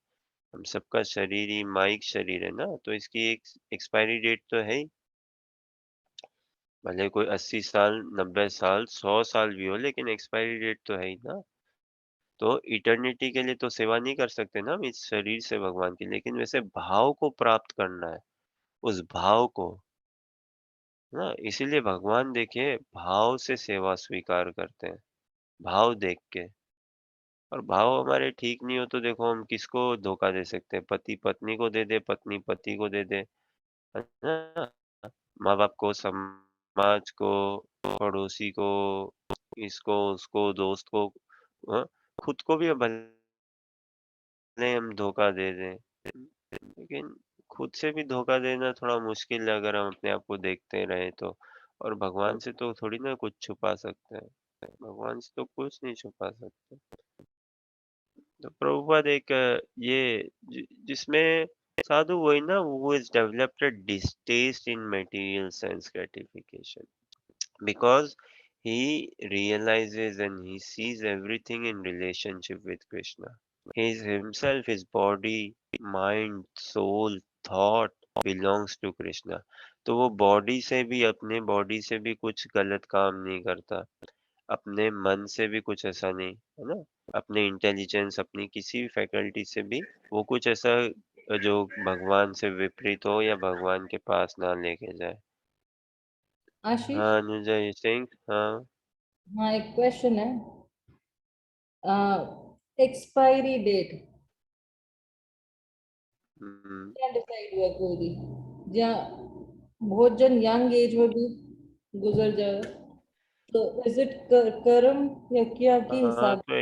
हम सबका शरीर ही माइक शरीर है ना, तो इसकी एक एक्सपायरी डेट तो है ही। भले कोई 80 साल, 90 साल, 100 साल भी हो, लेकिन एक्सपायरी डेट तो है ही ना। तो इटर्निटी के लिए तो सेवा नहीं कर सकते ना हम इस शरीर से भगवान की, लेकिन वैसे भाव को प्राप्त करना है, उस भाव को, ना इसीलिए भगवान देखिए भाव से सेवा स्वीकार करते हैं, भाव देख के। और भाव हमारे ठीक नहीं हो तो देखो हम किसको धोखा दे सकते हैं, पति पत्नी को दे दे, पत्नी पति को दे दे, है ना? माँ बाप को, समाज को, पड़ोसी को, इसको उसको, दोस्त को, हाँ, खुद को भी भले हम धोखा दे दें, लेकिन खुद से भी धोखा देना थोड़ा मुश्किल है अगर हम अपने आप को देखते रहें तो। और भगवान से तो थोड़ी ना कुछ छुपा सकते हैं, भगवान से तो कुछ नहीं छुपा सकते। तो प्रभुपाद एक जिसमें साधु वही ना, who has developed a distaste in material sense gratification because he realizes and he sees everything in relationship with Krishna. He is himself, his body, mind, soul, thought belongs to Krishna. तो वो बॉडी से भी, अपने बॉडी से भी कुछ गलत काम नहीं करता, अपने मन से भी कुछ ऐसा नहीं, है ना? अपने इंटेलिजेंस, अपनी किसी भी फैकल्टी से भी वो कुछ ऐसा जो भगवान से विपरीत हो या भगवान के पास ना लेके जाए।
आशीष,
हाँ, अनुजा यू सेइंग? हाँ।
हाँ एक क्वेश्चन है। एक्सपायरी डेट
हुँ।
क्या डिसाइड हुआ पूरी, जहाँ बहुत जन यंग एज में भी गुजर जाए, तो इज इट कर्म या क्या के
हाँ,
हिसाब?
तो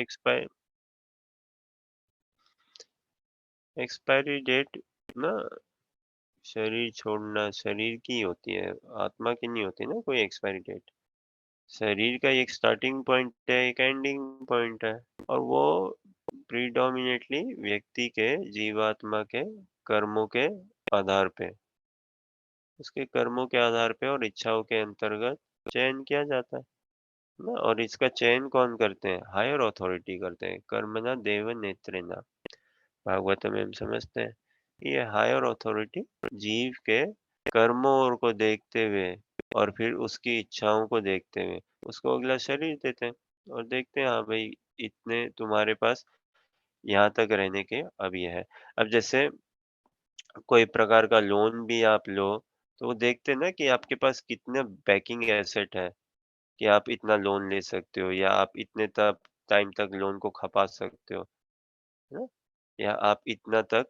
एक्सपायरी डेट ना, शरीर छोड़ना शरीर की होती है, आत्मा की नहीं होती ना कोई एक्सपायरी डेट। शरीर का एक स्टार्टिंग पॉइंट है, एक एंडिंग पॉइंट है, और वो प्रीडोमिनेटली व्यक्ति के, जीवात्मा के कर्मों के आधार पे, उसके कर्मों के आधार पे और इच्छाओं के अंतर्गत चयन किया जाता है ना। और इसका चयन कौन करते हैं? हायर अथॉरिटी करते हैं। कर्मणा देव नेत्रेना, भागवत में हम समझते हैं। ये हायर अथॉरिटी जीव के कर्मों और को देखते हुए और फिर उसकी इच्छाओं को देखते हुए उसको अगला शरीर देते हैं, और देखते हैं हाँ भाई इतने तुम्हारे पास यहाँ तक रहने के अब ये है। अब जैसे कोई प्रकार का लोन भी आप लो, तो वो देखते हैं ना कि आपके पास कितने बैकिंग एसेट है, कि आप इतना लोन ले सकते हो या आप इतने तक टाइम तक लोन को खपा सकते हो, है ना? या आप इतना तक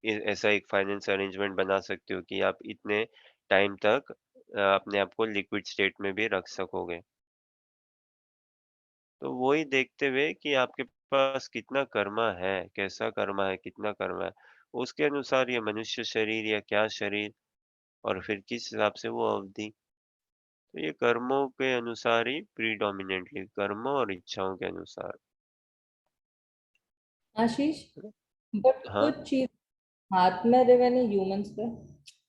ऐसा एक फाइनेंस अरेंजमेंट बना सकते हो कि आप इतने टाइम तक अपने आप को लिक्विड स्टेट में भी रख सकोगे। तो वही देखते हुए कि आपके पास कितना कर्मा है, कैसा कर्मा है, कितना कर्मा है, उसके अनुसार ये मनुष्य शरीर या क्या शरीर, और फिर किस हिसाब से वो अवधि। तो ये कर्मों के अनुसार ही, प्रीडोमिनेंटली कर्मों और इच्छाओं के अनुसार,
आशीष,
है ना?
बट
हाँ।
कुछ चीज हाथ में देवे नहीं ह्यूमंस पे,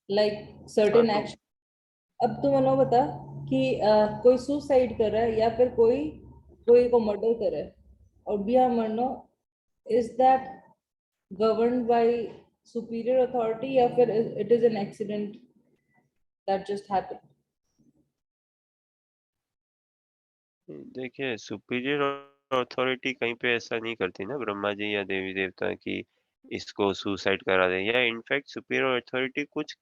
लाइक
हाँ
सर्टेन
तो
एक्शन। अब तू मनो बता कि कोई सुसाइड कर रहा है या फिर कोई कोई को मर्डर कर रहा है, और भी हम मरनो, is that governed by superior authority या फिर it is an accident that just happened?
देखिए, सुपीरियर अथॉरिटी कहीं पे ऐसा नहीं करती ना, ब्रह्मा जी या देवी देवता, कि इसको सुसाइड करा दें, या इनफैक्ट सुपीरियर अथॉरिटी कुछ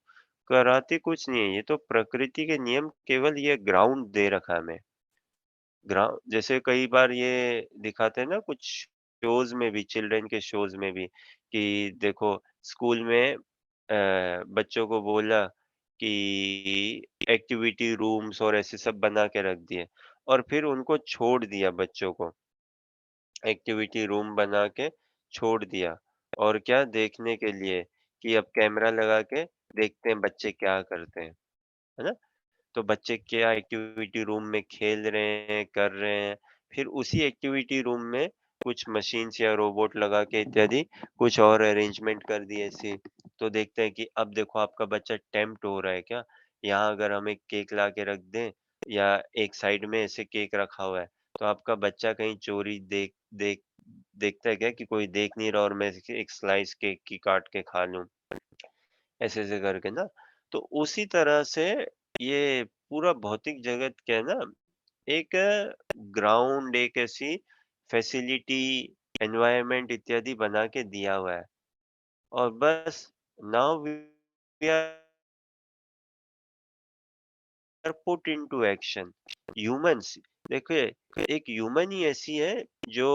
कराती कुछ नहीं है, ये तो प्रकृति के नियम केवल ये ग्राउंड दे रखा है हमें। ग्राउंड जैसे कई बार ये दिखाते हैं ना कुछ शोज में भी, चिल्ड्रन के शोज में भी, कि देखो स्कूल में बच्चों को बोला कि एक्टिविटी रूम्स और ऐसे सब बना के रख दिए और फिर उनको छोड़ दिया बच्चों को, एक्टिविटी रूम बना के छोड़ दिया और क्या देखने के लिए कि अब कैमरा लगा के देखते हैं बच्चे क्या करते हैं, है ना? तो बच्चे क्या एक्टिविटी रूम में खेल रहे हैं, कर रहे हैं, फिर उसी एक्टिविटी रूम में कुछ मशीन्स या रोबोट लगा के इत्यादि कुछ और अरेंजमेंट कर दिए ऐसे। तो देखते हैं कि अब देखो आपका बच्चा टेम्प्ट हो रहा है क्या? यहाँ अगर हम एक केक ला के रख दें या एक साइड में ऐसे केक रखा हुआ है, तो आपका बच्चा कहीं चोरी देखता है क्या कि कोई देख नहीं रहा और मैं एक स्लाइस केक की काट के खा लूँ? ऐसे-ऐसे करके ना, तो उसी तरह से ये पूरा भौतिक जगत क्या है ना, एक ग्राउंड, एक ऐसी फैसिलिटी, एनवायरनमेंट इत्यादि बना के दिया हुआ है और बस now we are put into action. Humans देखिए, एक ह्यूमन ही ऐसी है जो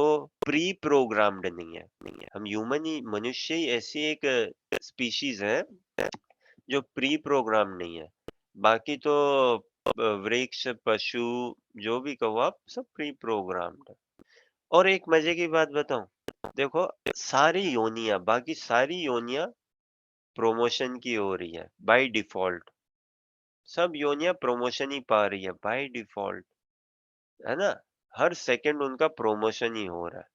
प्री प्रोग्राम्ड नहीं है। हम ह्यूमन ही मनुष्य ही ऐसी एक स्पीशीज है जो प्री प्रोग्राम नहीं है। बाकी तो वृक्ष, पशु जो भी कहो आप सब प्री प्रोग्राम्ड है। और एक मजे की बात बताऊं, देखो सारी योनियां, बाकी सारी योनियां प्रमोशन की हो रही है बाय डिफॉल्ट। सब योनियां प्रमोशन ही पा रही है बाय डिफॉल्ट, है ना? हर सेकंड उनका प्रमोशन ही हो रहा है।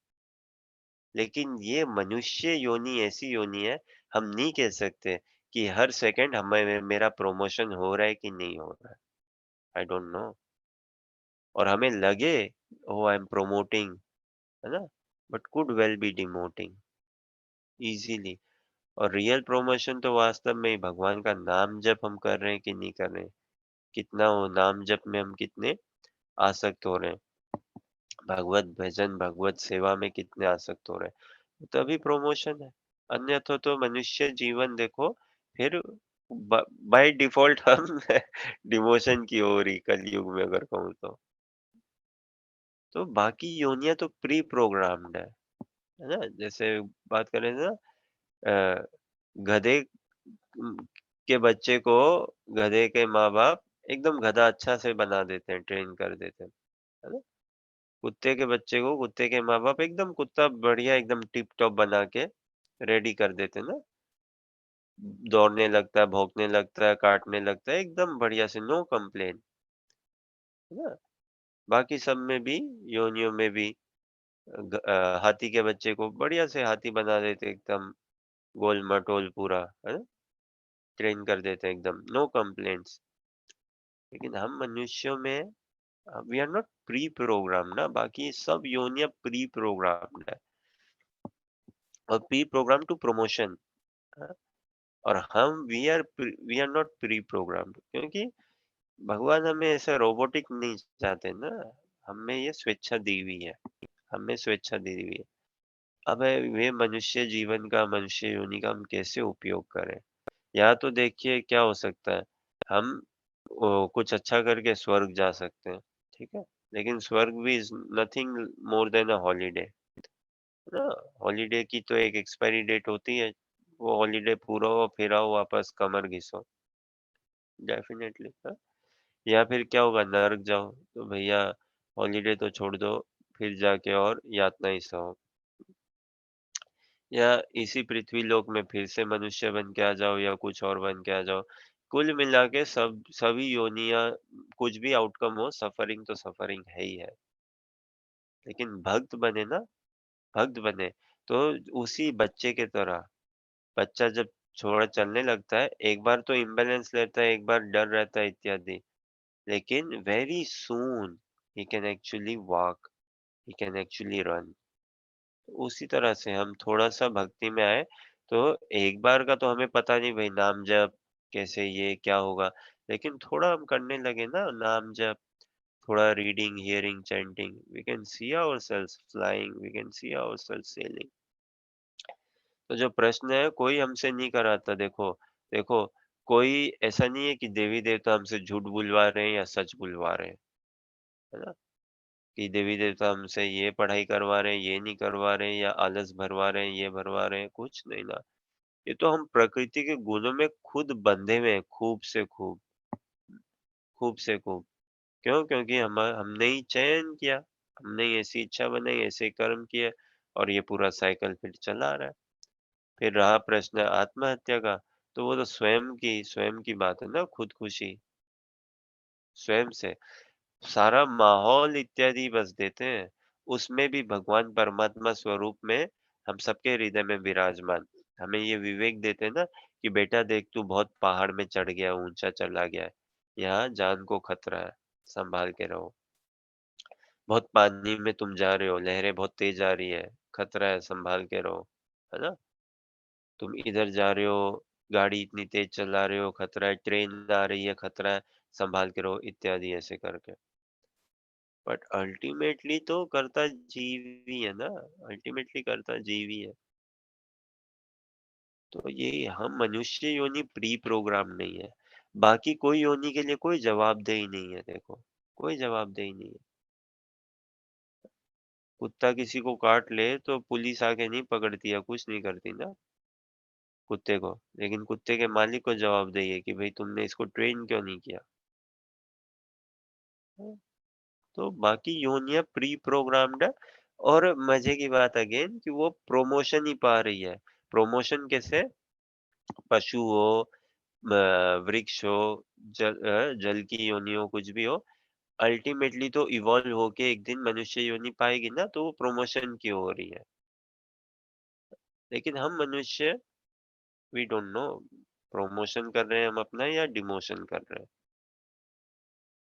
लेकिन ये मनुष्य योनि ऐसी योनि है, हम नहीं कह सकते कि हर सेकंड हमें मेरा प्रमोशन हो रहा है कि नहीं हो रहा है। I don't know. और हमें लगे ओह आई एम प्रोमोटिंग, है ना? But could well be demoting easily. और रियल प्रमोशन तो वास्तव में ही भगवान का नाम जप हम कर रहे हैं कि नहीं कर रहे हैं, कितना वो नाम जप में हम कितने आसक्त हो रहे हैं, भगवत भजन भगवत सेवा में कितने आसक्त हो रहे हैं, तभी प्रमोशन है। अन्यथा तो मनुष्य जीवन देखो, फिर बाय डिफॉल्ट हम डिमोशन की ओर ही कलयुग में अगर कहूँ तो बाकी योनियां तो प्री प्रोग्राम्ड है ना? जैसे बात करें ना, अ, गधे के बच्चे को गधे के माँ बाप एकदम गधा अच्छा से बना देते हैं, ट्रेन कर देते हैं, है ना? कुत्ते के बच्चे को कुत्ते के माँ बाप एकदम कुत्ता बढ़िया एकदम टिप टॉप बना के रेडी कर देते हैं ना, दौड़ने लगता है, भौंकने लगता है, काटने लगता है, एकदम बढ़िया से नो कंप्लेन, है ना? बाकी सब में भी, योनियों में भी हाथी के बच्चे को बढ़िया से हाथी बना देते एकदम गोल मटोल पूरा, है ना? ट्रेन कर देते हैं एकदम नो कंप्लेंट्स। लेकिन हम मनुष्यों में we are not pre program ना, बाकी सब योनियां प्री प्रोग्राम्ड है और प्री प्रोग्राम टू प्रमोशन। और हम we are not pre programmed, क्योंकि भगवान हमें ऐसा रोबोटिक नहीं चाहते ना, हमें ये स्वेच्छा दी हुई है, हमें स्वेच्छा दी हुई है। अब ये मनुष्य जीवन का, मनुष्य योनि का हम कैसे उपयोग करें? या तो देखिए क्या हो सकता है, हम कुछ अच्छा करके स्वर्ग जा सकते हैं, ठीक है? लेकिन स्वर्ग भी is nothing more than a holiday, है ना? हॉलीडे की तो एक एक्सपायरी डेट होती है, वो हॉलीडे पूरा हो फिर आओ वापस कमर घिसो, डेफिनेटली। या फिर क्या होगा, नर्क जाओ तो भैया हॉलीडे तो छोड़ दो, फिर जाके और यातना ही सहो। या इसी पृथ्वी लोक में फिर से मनुष्य बन के आ जाओ या कुछ और बन के आ जाओ। कुल मिला के सब सभी योनियां, कुछ भी आउटकम हो, सफरिंग तो सफरिंग है ही है। लेकिन भक्त बने ना, भक्त बने तो उसी बच्चे के तरह, बच्चा जब थोड़ा चलने लगता है, एक बार तो इम्बैलेंस रहता है, एक बार डर रहता है इत्यादि, लेकिन very soon he can actually walk, he can actually run. उसी तरह से हम थोड़ा-सा भक्ति में आए, तो एक बार का तो हमें पता नहीं भई नाम जप कैसे ये क्या होगा, लेकिन थोड़ा हम करने लगे ना नाम जप, थोड़ा reading, hearing, chanting, we can see ourselves flying, we can see ourselves sailing. तो जो प्रश्न है कोई हमसे नहीं कराता, देखो, देखो कोई ऐसा नहीं है कि देवी-देवता हमसे झूठ बुलवा रहे हैं या सच बुलवा रहे हैं, है ना? कि देवी-देवता हमसे ये पढ़ाई करवा रहे हैं, ये नहीं करवा रहे हैं या आलस भरवा रहे हैं, ये भरवा रहे हैं, कुछ नहीं ना। ये तो हम प्रकृति के गुणों में खुद बंधे हुए हैं, खूब से खूब, खूब से खूब। क्यों? क्योंकि हमने ही चयन किया, हमने ही ऐसी इच्छा बनाई, ऐसे कर्म किए और ये पूरा साइकिल फिर चला आ रहा है। फिर रहा प्रश्न आत्महत्या का, तो वो तो स्वयं की बात है ना, खुदकुशी, स्वयं से। सारा माहौल इत्यादि बस देते हैं, उसमें भी भगवान परमात्मा स्वरूप में हम सबके हृदय में विराजमान। हमें ये विवेक देते हैं ना कि बेटा देख तू बहुत पहाड़ में चढ़ गया, ऊंचा चला गया है, यहाँ जान को खतरा है, संभाल के रहो। बहुत पानी में तुम जा रहे हो, लहरें बहुत तेज आ रही है, खतरा है, संभाल के रहो, है ना? तुम इधर जा रहे हो, गाड़ी इतनी तेज चला रहे हो, खतरा है, ट्रेन आ रही है, खतरा है, संभाल के रहो, इत्यादि ऐसे करके। बट अल्टीमेटली तो करता जीव ही है ना, अल्टीमेटली करता जीव ही है। तो ये हम मनुष्य योनि प्री प्रोग्राम नहीं है। बाकी कोई योनि के लिए कोई जवाबदेही नहीं है, देखो, कोई जवाबदेही नहीं है। कुत्ता किसी को काट ले तो पुलिस आके नहीं पकड़ती है, कुछ नहीं करती ना कुत्ते को, लेकिन कुत्ते के मालिक को जवाबदेही है कि भाई तुमने इसको ट्रेन क्यों नहीं किया। तो बाकी योनियां प्री प्रोग्राम्ड है। और मजे की बात अगेन कि वो प्रमोशन ही पा रही है। प्रमोशन कैसे? पशु हो, वृक्ष हो, जल की योनि हो, कुछ भी हो, अल्टीमेटली तो इवॉल्व होके एक दिन मनुष्य योनि पाएगी ना, तो वो प्रमोशन की हो रही है। लेकिन हम मनुष्य, वी डोंट नो, प्रमोशन कर रहे हैं हम अपना या डिमोशन कर रहे हैं।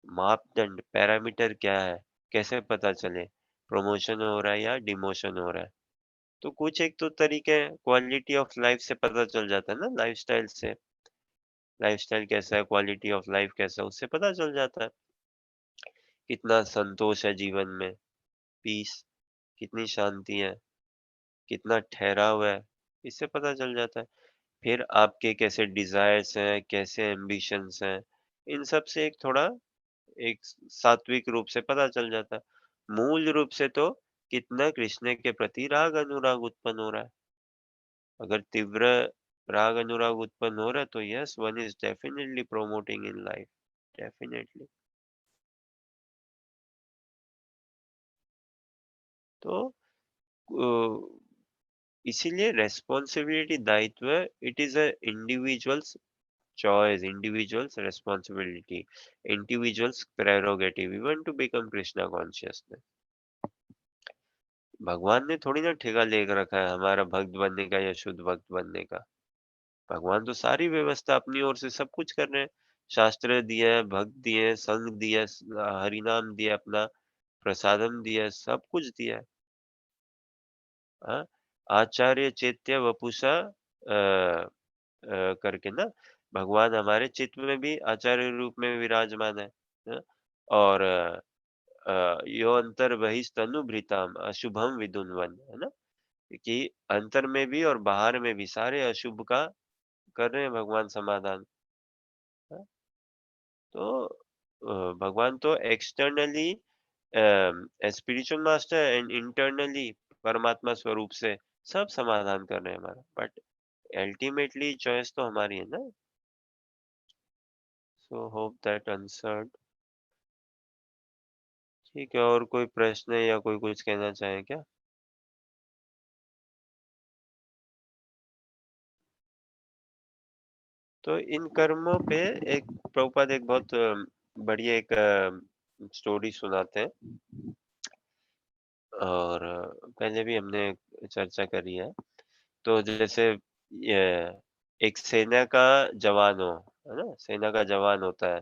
मापदंड पैरामीटर क्या है, कैसे पता चले प्रमोशन हो रहा है या डिमोशन हो रहा है? तो कुछ एक तो तरीके हैं, क्वालिटी ऑफ लाइफ से पता चल जाता है ना, लाइफस्टाइल से। लाइफस्टाइल कैसा है, क्वालिटी ऑफ लाइफ कैसा है, उससे पता चल जाता है। कितना संतोष है जीवन में, पीस, कितनी शांति है, कितना ठहराव है, इससे पता चल जाता है। फिर आपके कैसे डिजायर्स हैं, कैसे एम्बिशंस हैं, इन सब से एक थोड़ा एक सात्विक रूप से पता चल जाता है। मूल रूप से तो कितना कृष्ण के प्रति राग अनुराग उत्पन्न हो रहा है। अगर तीव्र राग अनुराग उत्पन्न हो रहा है तो yes, one is definitely promoting in life, definitely. तो अ, इसीलिए रेस्पॉन्सिबिलिटी, दायित्व, it is a individuals choice, individuals responsibility, individuals prerogative even to become Krishna consciousness. भगवान ने थोड़ी ना ठेका लेकर रखा है हमारा भक्त बनने का या शुद्ध भक्त बनने का। भगवान तो सारी व्यवस्था अपनी ओर से सब कुछ कर रहे हैं। शास्त्र दिया है, भक्त दिए हैं, संघ दिया है, हरिनाम दिया है, अपना प्रसादम दिया है, सब कुछ दिया है। हाँ? आचार्य चैत्य वपुषा करके ना, भगवान हमारे चित्त में भी आचार्य रूप में विराजमान है। हाँ? और यो अंतर बहिस्तनुभृताम अशुभम विदुन्वन, है ना? कि अंतर में भी और बाहर में भी सारे अशुभ का कर रहे हैं भगवान समाधान। हाँ? तो भगवान तो externally spiritual master and internally परमात्मा स्वरूप से सब समाधान कर रहे हैं हमारा। बट अल्टीमेटली चॉइस तो हमारी है ना। So hope that answered. ठीक है, और कोई प्रश्न या कोई कुछ कहना चाहे क्या? तो इन कर्मों पे एक प्रभुपाद एक बहुत बढ़िया एक स्टोरी सुनाते हैं। और पहले भी हमने चर्चा करी है। तो जैसे ये एक सेना का जवान हो, है ना? सेना का जवान होता है,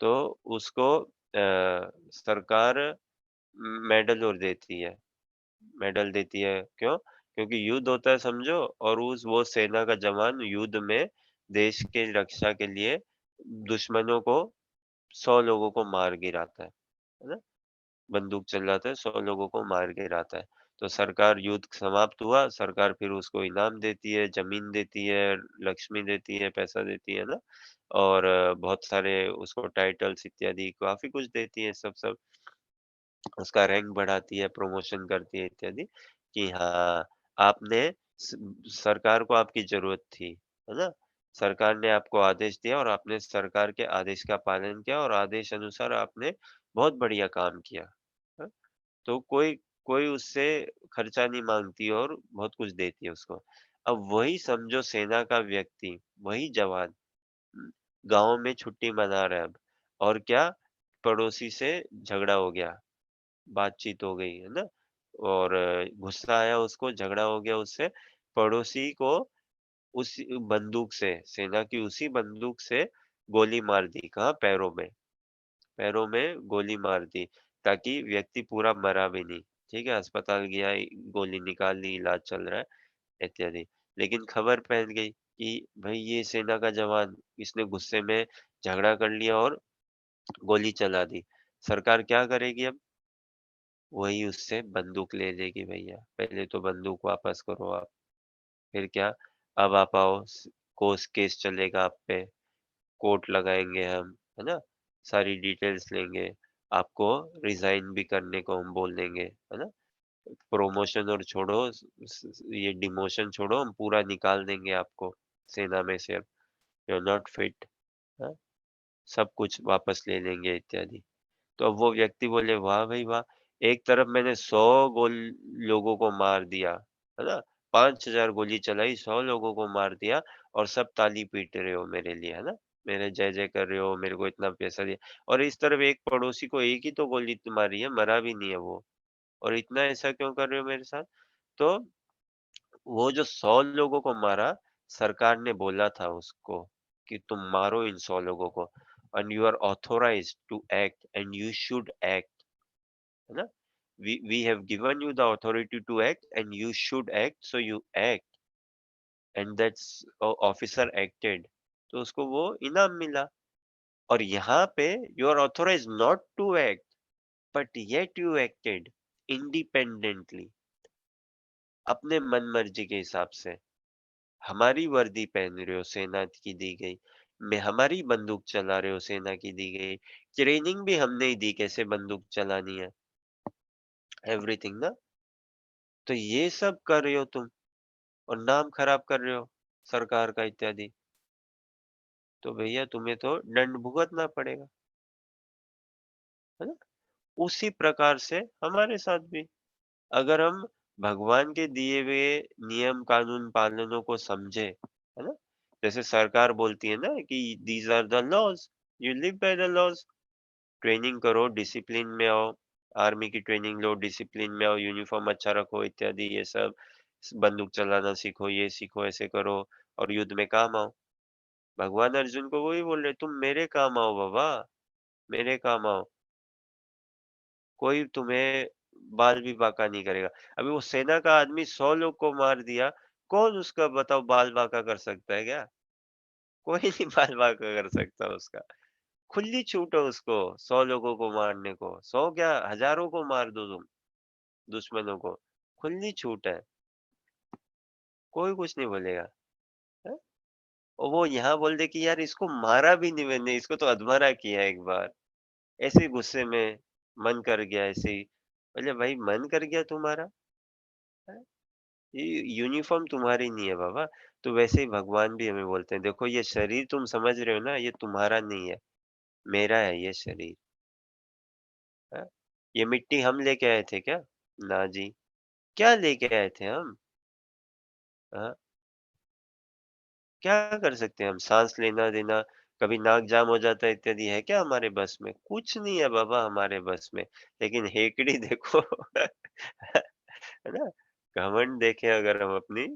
तो उसको सरकार मेडल और देती है। मेडल देती है, क्यों? क्योंकि युद्ध होता है समझो, और उस वो सेना का जवान युद्ध में देश के रक्षा के लिए दुश्मनों को 100 लोगों को मार गिराता है ना? बंदूक चलाता है, 100 लोगों को मार गिराता है। तो सरकार, युद्ध समाप्त हुआ, सरकार फिर उसको इनाम देती है, ज़मीन देती है, लक्ष्मी देती है, पैसा देती है ना? और बहुत सारे उसको टाइटल्स इत्यादि काफ़ी कुछ देती है, सब-सब। उसका रैंक बढ़ाती है, प्रमोशन करती है इत्यादि, कि हाँ, आपने सरकार को आपकी जरूरत थी, है ना? सरकार ने आपको आदेश दिया और आपने सरकार के आदेश का पालन किया और आदेश अनुसार आपने बहुत बढ़िया काम किया। हाँ? तो कोई कोई उससे खर्चा नहीं मांगती और बहुत कुछ देती है उसको। अब वही समझो सेना का व्यक्ति, वही जवान गाँव में छुट्टी मना रहा है अब और क्या पड़ोसी से झगड़ा हो गया, बातचीत हो गई, है ना? और गुस्सा आया उसको, झगड़ा हो गया उससे, पड़ोसी को उसी बंदूक से, सेना की उसी बंदूक से गोली मार दी। कहाँ? पैरों में। पैरों में गोली मार दी, ताकि व्यक्ति पूरा मरा भी नहीं। ठीक है? अस्पताल गया, गोली निकाल ली, इलाज चल रहा है, इत्यादि। लेकिन खबर फैल गई कि भई ये सेना का जवान, इसने गुस्से में झगड़ा कर लिया और गोली चला दी। सरकार क्या करेगी अब? वही उससे बंदूक ले लेगी भैया। पहले तो बंदूक वापस करो आप, फिर क्या? अब आप आओ, कोस केस चलेगा आप पे, कोर्ट लगाएँगे हम, है ना? सारी डिटेल्स लेंगे, आपको रिज़ाइन भी करने को हम बोल देंगे, है ना? प्रमोशन और छोड़ो, ये डिमोशन छोड़ो, हम पूरा निकाल देंगे आपको सेना में से अब। यू आर नॉट फिट, हाँ? सब कुछ वापस ले लेंगे इत्यादि। तो अब वो व्यक्ति बोले, वाह भाई वाह! एक तरफ मैंने 100 गोल लोगों को मार दिया, है ना? 5000 गोली चलाई, 100 लोगों को मार दिया और सब ताली पीट रहे हो मेरे लिए, है ना? मेरे जय-जय कर रहे हो, मेरे को इतना पैसा दिया और इस तरफ एक पड़ोसी को एक ही तो गोली मारी है, मरा भी नहीं है वो और इतना ऐसा क्यों कर रहे हो मेरे साथ? तो वो जो 100 लोगों को मारा, सरकार ने बोला था उसको कि तुम मारो इन 100 लोगों को and you are authorised to act and you should act, है ना? We have given you the authority to act and you should act, so you act and that's officer acted, तो उसको वो इनाम मिला। और यहाँ पे you are authorized not to act but yet you acted independently, अपने मन मर्जी के हिसाब से। हमारी वर्दी पहन रहे हो सेना की दी गई, मैं हमारी बंदूक चला रहे हो सेना की दी गई, ट्रेनिंग भी हमने ही दी कैसे बंदूक चलानी है, एवरीथिंग ना। तो ये सब कर रहे हो तुम और नाम खराब कर रहे हो सरकार का इत्यादि, तो भैया तुम्हें तो दंड भुगतना पड़ेगा, है ना? उसी प्रकार से हमारे साथ भी, अगर हम भगवान के दिए हुए नियम कानून पालनों को समझे, है ना? जैसे सरकार बोलती है ना कि these are the laws, you live by the laws, training करो, डिसिप्लिन में आओ, आर्मी की ट्रेनिंग लो, डिसिप्लिन में आओ, यूनिफॉर्म अच्छा रखो इत्यादि, ये सब बंदूक चलाना सीखो, ये सीखो, ऐसे करो और युद्ध में काम आओ। भगवान अर्जुन को वही बोल रहे, तुम मेरे काम आओ बाबा, मेरे काम आओ, कोई तुम्हें बाल भी बांका नहीं करेगा। अभी वो सेना का आदमी 100 लोग को मार दिया, कौन उसका बताओ बाल बांका कर सकता है क्या? कोई नहीं बाल बांका कर सकता उसका। खुली छूट है उसको 100 लोगों को मारने को, 100 क्या हजारों को मार दो तुम, दुश्मनों को, खुली छूट है, कोई कुछ नहीं बोलेगा। हैं? और वो यहाँ बोल दे कि यार इसको मारा भी नहीं मैंने, इसको तो अधमरा किया एक बार, ऐसे ही गुस्से में मन कर गया ऐसे ही। बोले भाई मन कर गया तुम्हारा? हैं? ये यूनिफ़ॉर्म तुम्हारी नहीं है बाबा। तो वैसे ही भगवान भी हमें बोलते हैं, देखो ये शरीर तुम समझ रहे हो ना, ये तुम्हारा नहीं है, मेरा है ये शरीर। हैं? ये मिट्टी हम लेके आए थे क्या? ना जी। क्या लेके आए थे हम? हाँ, क्या कर सकते हैं हम? साँस लेना-देना, कभी नाक जाम हो जाता है इत्यादि है क्या हमारे बस में? कुछ नहीं है बाबा हमारे बस में। लेकिन हेकड़ी देखो है ना? घमंड देखें अगर हम अपनी,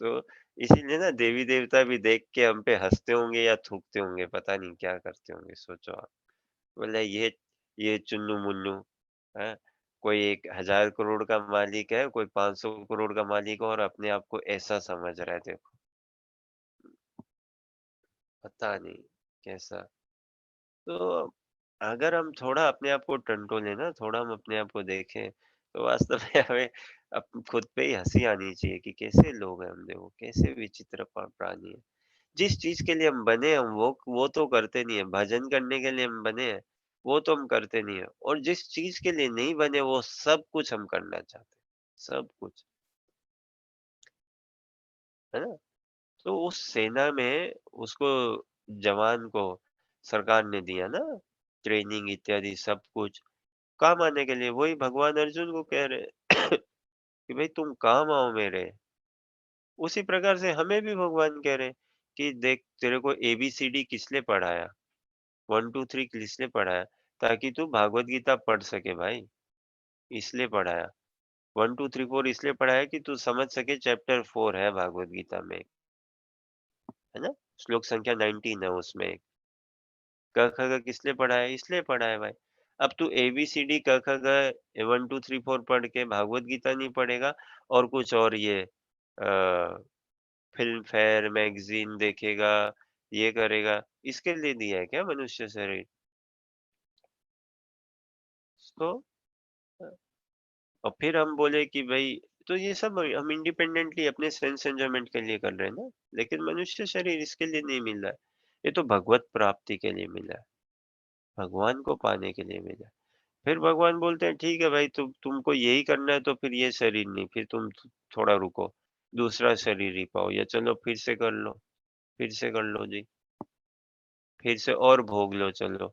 तो इसीलिए ना देवी-देवता भी देख के हम पे हँसते होंगे या थूकते होंगे, पता नहीं क्या करते होंगे, सोचो आप। बोले ये चुन्नू-मुन्नू, हैं? कोई एक 1000 करोड़ का मालिक है, कोई 500 करोड़ का मालिक है और अपने आप को ऐसा समझ रहा है देखो। पता नहीं कैसा। तो अगर हम थोड़ा अपने आप को टंटोलें ना, थोड़ा हम अपने आप को देखें, तो वास्तव में हमें खुद पे ही हँसी आनी चाहिए कि कैसे लोग हैं हम देखो, कैसे विचित्र प्राणी हैं। जिस चीज़ के लिए हम बने हैं वो तो करते नहीं है, भजन करने के लिए हम बने हैं, वो तो हम करते नहीं है और जिस चीज़ के लिए नहीं बने वो सब कुछ हम करना चाहते हैं, सब कुछ। है ना? तो उस सेना में उसको जवान को सरकार ने दिया ना ट्रेनिंग इत्यादि सब कुछ काम आने के लिए। वही भगवान अर्जुन को कह रहे हैं कि भाई तुम काम आओ मेरे। उसी प्रकार से हमें भी भगवान कह रहे हैं कि देख तेरे को एबीसीडी किसलिए पढ़ाया, 1 2 3 किसलिए पढ़ाया, ताकि तू भागवत गीता पढ़ सके भाई, इसलिए पढ़ाया। 1 2 3 4 इसलिए पढ़ाया कि तू समझ सके चैप्टर 4 है भागवत गीता में, है ना? श्लोक संख्या 19 है उसमें। क ख ग किसलिए पढ़ाया? इसलिए पढ़ाया भाई। अब तू एबीसीडी क ख ग 1 2 3 4 पढ़ के भागवत गीता नहीं पढ़ेगा और कुछ और ये फ़िल्म फेयर मैगज़ीन देखेगा, ये करेगा, इसके लिए दिया है क्या मनुष्य शरीर? तो अ, और फिर हम बोले कि भई तो ये सब हम इंडिपेंडेंटली अपने सेंस एन्जॉयमेंट के लिए कर रहे हैं ना, लेकिन मनुष्य शरीर इसके लिए नहीं मिल रहा है। ये तो भगवत प्राप्ति के लिए मिला है, भगवान को पाने के लिए मिला है। फिर भगवान बोलते हैं ठीक है भाई तुमको यही करना है तो फिर ये शरीर नहीं, फिर तुम थोड़ा रुको, दूसरा शरीर ही पाओ या चलो फिर से कर लो जी, फिर से और भोग लो चलो।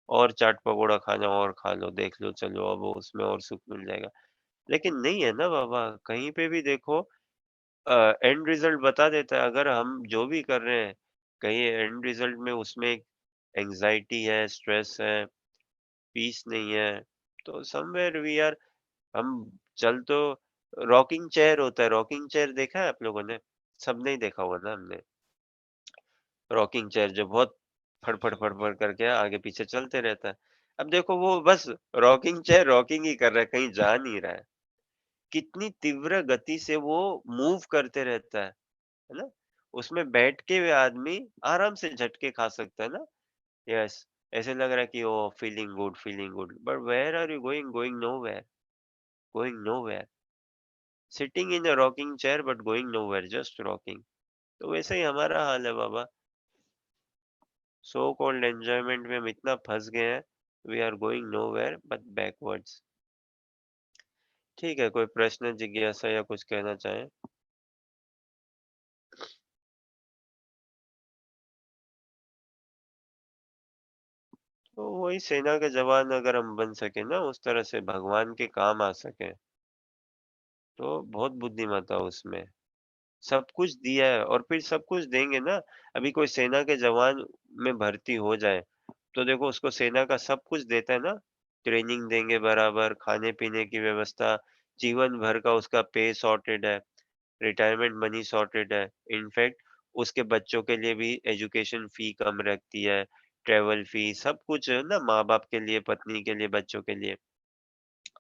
और चाट पकोड़ा खाना और खा लो, देख लो चलो अब उसमें और सुख मिल जाएगा। लेकिन नहीं है ना बाबा, कहीं पे भी देखो एंड रिजल्ट बता देता है अगर हम जो भी कर रहे हैं, कहीं एंड रिजल्ट में उसमें एंग्ज़ायटी है, स्ट्रेस है, पीस नहीं है, तो समव्हेयर वी आर हम चल तो रॉकिंग चेयर होता है, रॉकिंग चेयर देखा है आप लोगों ने? सबने ही देखा होगा ना हमने। रॉकिंग चेयर जो बहुत फड़-फड़, फड़-फड़ करके आगे-पीछे चलते रहता है। अब देखो वो बस रॉकिंग चेयर रॉकिंग ही कर रहा है, कहीं जा नहीं रहा है। कितनी तीव्र गति से वो मूव करते रहता है ना? उसमें बैठ के भी आदमी आराम से झटके खा सकता है ना? यस, ऐसे लग रहा है कि oh! Feeling good, but where are you going? Going nowhere. Sitting in a rocking chair but going nowhere, just rocking. तो वैसे ही हमारा हाल है बाबा। सो कॉल्ड एन्जॉयमेंट में हम इतना फँस गए हैं, we are going nowhere but backwards. ठीक है, कोई प्रश्न, जिज्ञासा या कुछ कहना चाहें? तो वही सेना के जवान अगर हम बन सके ना, उस तरह से भगवान के काम आ सकें, तो बहुत बुद्धिमत्ता उसमें। सब कुछ दिया है और फिर सब कुछ देंगे ना। अभी कोई सेना के जवान में भर्ती हो जाए, तो देखो उसको सेना का सब कुछ देता है ना, ट्रेनिंग देंगे बराबर, खाने-पीने की व्यवस्था, जीवन भर का उसका पे सॉर्टेड है, रिटायरमेंट मनी सॉर्टेड है। इनफैक्ट उसके बच्चों के लिए भी एजुकेशन फी कम रखती है, ट्रैवल फी सब कुछ है ना, माँ-बाप के लिए, पत्नी के लिए, बच्चों के लिए,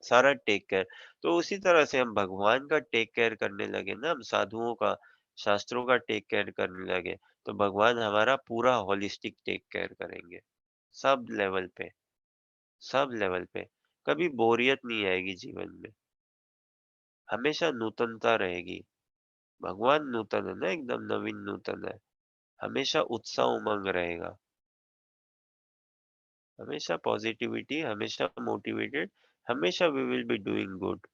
सारा टेक केयर। तो उसी तरह से हम भगवान का टेक केयर करने लगे ना, हम साधुओं का, शास्त्रों का टेक केयर करने लगे, तो भगवान हमारा पूरा होलिस्टिक टेक केयर करेंगे। सब लेवल पे, सब लेवल पे। कभी बोरियत नहीं आएगी जीवन में, हमेशा नूतनता रहेगी। भगवान नूतन है ना, एकदम नवीन नूतन है। हमेशा उत्साह उमंग रहेगा, हमेशा पॉजिटिविटी, हमेशा मोटिवेटेड, हमेशा we will be doing good,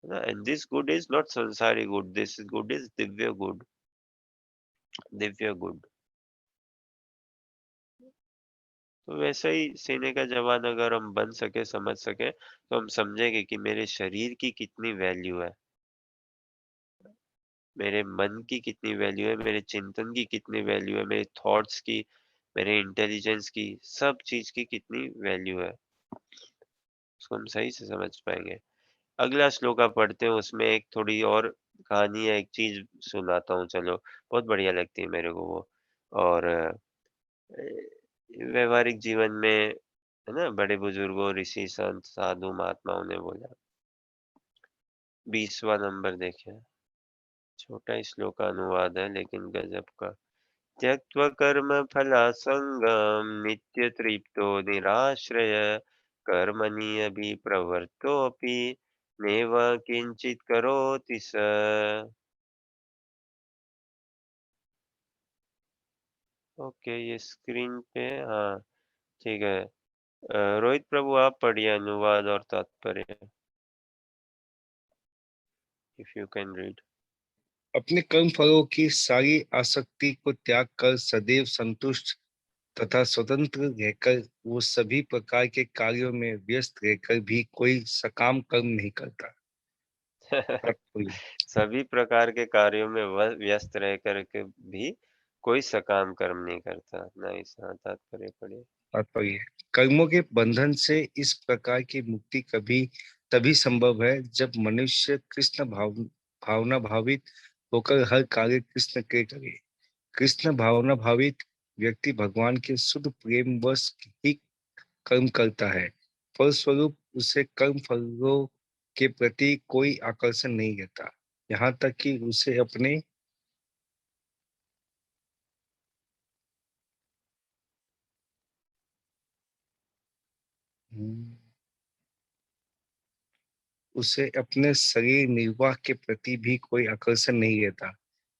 है ना? And this good is not sansari good, this good is divya good, divya good. तो वैसे ही सीने का जवान अगर हम बन सके, समझ सके, तो हम समझेंगे कि मेरे शरीर की कितनी वैल्यू है, मेरे मन की कितनी वैल्यू है, मेरे चिंतन की कितनी वैल्यू है, मेरे थॉट्स की, मेरे इंटेलिजेंस की, सब चीज की कितनी वैल्यू है, उसको हम सही से समझ पाएंगे। अगला श्लोक आप पढ़ते हैं, उसमें एक थोड़ी और कहानी है, एक चीज सुनाता हूँ चलो, बहुत बढ़िया लगती है मेरे को वो। और व्यवहारिक जीवन में, है ना, बड़े बुजुर्गों, ऋषि, संत, साधु, महात्माओं ने बोला। 20वां नंबर देखिए, छोटा ही श्लोक का अनुवाद है लेकिन गजब का। त्यक्त्वा कर्म फलासंगम नित्य तृप्तो निराश्रय कर्मणि अभिप्रवृत्तोऽपि नैव किंचित करोति स। ओके, ये स्क्रीन पे, हाँ, ठीक है। रोहित प्रभु आप पढ़िए अनुवाद और तात्पर्य, इफ यू कैन रीड।
अपने कर्म फलों की सारी आसक्ति को त्याग कर सदैव संतुष्ट तथा स्वतंत्र रहकर वो सभी प्रकार के कार्यों में व्यस्त रहकर भी कोई सकाम कर्म नहीं करता। तात्पर्य
सभी प्रकार के कार्यों में व्यस्त रह कर के भी कोई सकाम कर्म नहीं करता। नाइस। हाँ, तात्पर्य पढ़िए।
तात्पर्य कर्मों के बंधन से इस प्रकार की मुक्ति कभी तभी संभव है जब मनुष्य भावना भावित होकर हर कार्य कृष्ण के करे। कृष्ण भावना भावित व्यक्ति भगवान के शुद्ध प्रेम वश ही कर्म करता है। फलस्वरूप उसे कर्म फलों के प्रति कोई आकर्षण नहीं रहता, यहाँ तक कि उसे अपने शरीर निर्वाह के प्रति भी कोई आकर्षण नहीं रहता,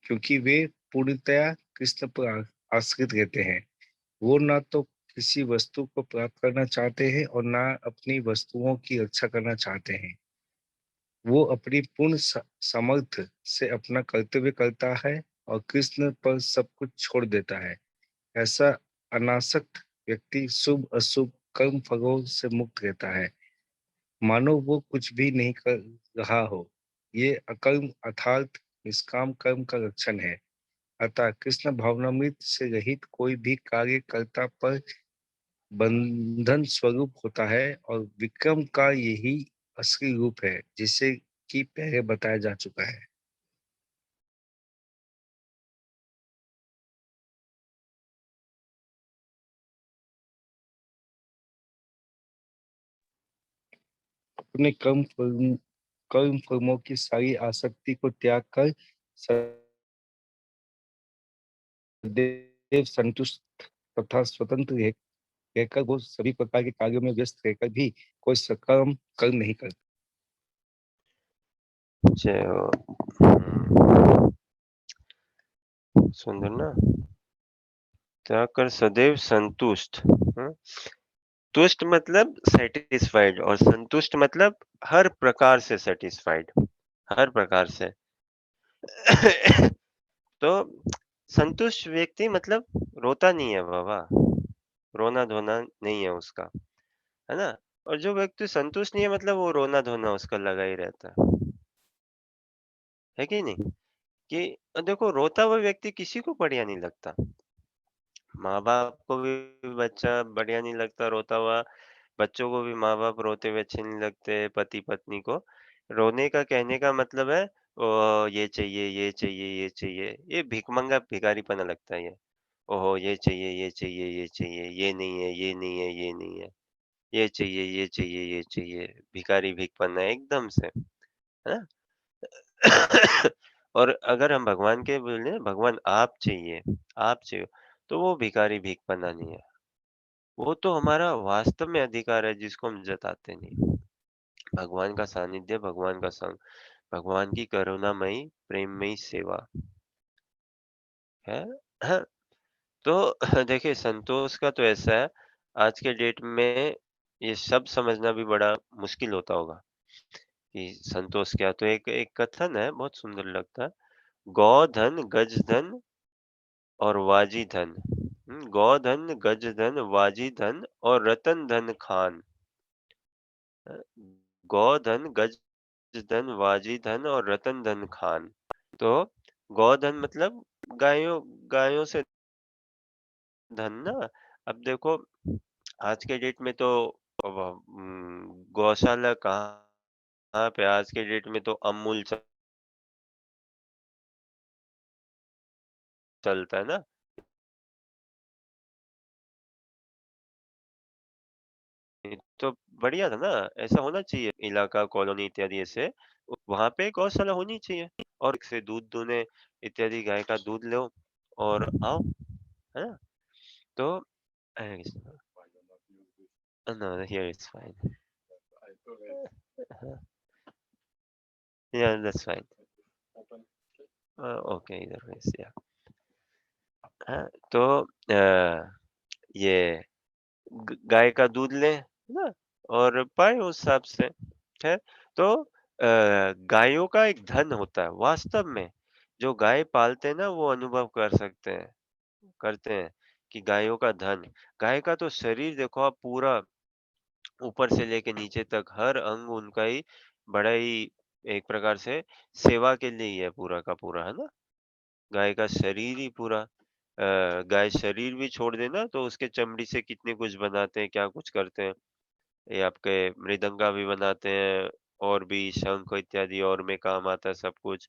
क्योंकि वे पूर्णतया कृष्ण पर आश्रित रहते हैं। वो ना तो किसी वस्तु को प्राप्त करना चाहते हैं और ना अपनी वस्तुओं की रक्षा करना चाहते हैं। वो अपनी पूर्ण सामर्थ्य से अपना कर्तव्य करता है और कृष्ण पर सब कुछ छोड़ देता है। ऐसा अनासक्त व्यक्ति शुभ अशुभ कर्म फलों से मुक्त रहता है, मानो वो कुछ भी नहीं कर रहा हो। ये अकर्म अर्थात निष्काम कर्म का लक्षण है। अतः कृष्ण भावनामृत से रहित कोई भी कार्य कर्ता पर बंधन स्वरूप होता है और विक्रम का यही असली रूप है, जिसे कि पहले बताया जा चुका है। अपने कर्म फर्मों की सारी आसक्ति को त्याग कर सदैव संतुष्ट तथा स्वतंत्र रहकर वो सभी प्रकार के कार्यों में व्यस्त रहकर भी कोई सकाम कर्म नहीं करता।
जय हो। सुंदर ना। त्याग कर सदैव संतुष्ट। तुष्ट मतलब सेटिस्फाइड और संतुष्ट मतलब हर प्रकार से सेटिस्फाइड, हर प्रकार से। तो संतुष्ट व्यक्ति मतलब रोता नहीं है बाबा, रोना धोना नहीं है उसका, है ना। और जो व्यक्ति संतुष्ट नहीं है मतलब वो रोना धोना उसका लगा ही रहता है कि नहीं। कि देखो रोता हुआ व्यक्ति किसी को बढ़िया नहीं लगता, माँ बाप को भी बच्चा बढ़िया नहीं लगता रोता हुआ, बच्चों को भी माँ बाप रोते हुए अच्छे नहीं लगते, पति पत्नी को। रोने का कहने का मतलब है ये चाहिए ये चाहिए ये चाहिए, ये भिखमंगा भिखारीपना लगता है ये। ओहो ये चाहिए ये चाहिए ये चाहिए, ये नहीं है ये नहीं है ये नहीं है, ये चाहिए ये चाहिए ये चाहिए, भिखारी भिखपना एकदम से, है ना। और अगर हम भगवान के बोले भगवान आप चाहिए, आप चाहिए, तो वो भिखारी भिखपना नहीं है, वो तो हमारा वास्तव में अधिकार है जिसको हम जताते नहीं। भगवान का सानिध्य, भगवान का संग, भगवान की करुणामयी प्रेममयी सेवा है। हाँ, तो देखिए संतोष का तो ऐसा है, आज के डेट में ये सब समझना भी बड़ा मुश्किल होता होगा कि संतोष क्या। तो एक एक कथन है बहुत सुंदर लगता है, गौ धन गज धन और वाजी धन। गौ धन गज धन वाजी धन और रतन धन खान। अ, गौ धन गज धन वाजी धन और रतन धन खान। तो गौ धन मतलब गायों, गायों से धन ना। अब देखो आज के डेट में तो गौशाला कहाँ पे, आज के डेट में तो अमूल चलता है ना। ये तो बढ़िया था ना, ऐसा होना चाहिए इलाका कॉलोनी इत्यादि ऐसे, वहां पे गौशाला होनी चाहिए और से दूध दूहने इत्यादि गाय का दूध लो और आओ, है ना। तो no, here it's fine. Yeah, that's fine. Okay, इधर या हाँ, तो ये गाय का दूध लें, है ना, और पाए उस हिसाब से, है। तो गायों का एक धन होता है वास्तव में, जो गाय पालते हैं ना वो अनुभव करते हैं कि गाय का तो शरीर देखो आप पूरा ऊपर से लेके नीचे तक हर अंग उनका ही बड़ा ही एक प्रकार से सेवा के लिए ही है पूरा का पूरा, है ना? गाय का शरीर ही पूरा गाय शरीर भी छोड़ दे ना तो उसके चमड़ी से कितने कुछ बनाते हैं, क्या कुछ करते हैं। ये आपके मृदंगा भी बनाते हैं और भी शंख इत्यादि और में काम आता है सब कुछ।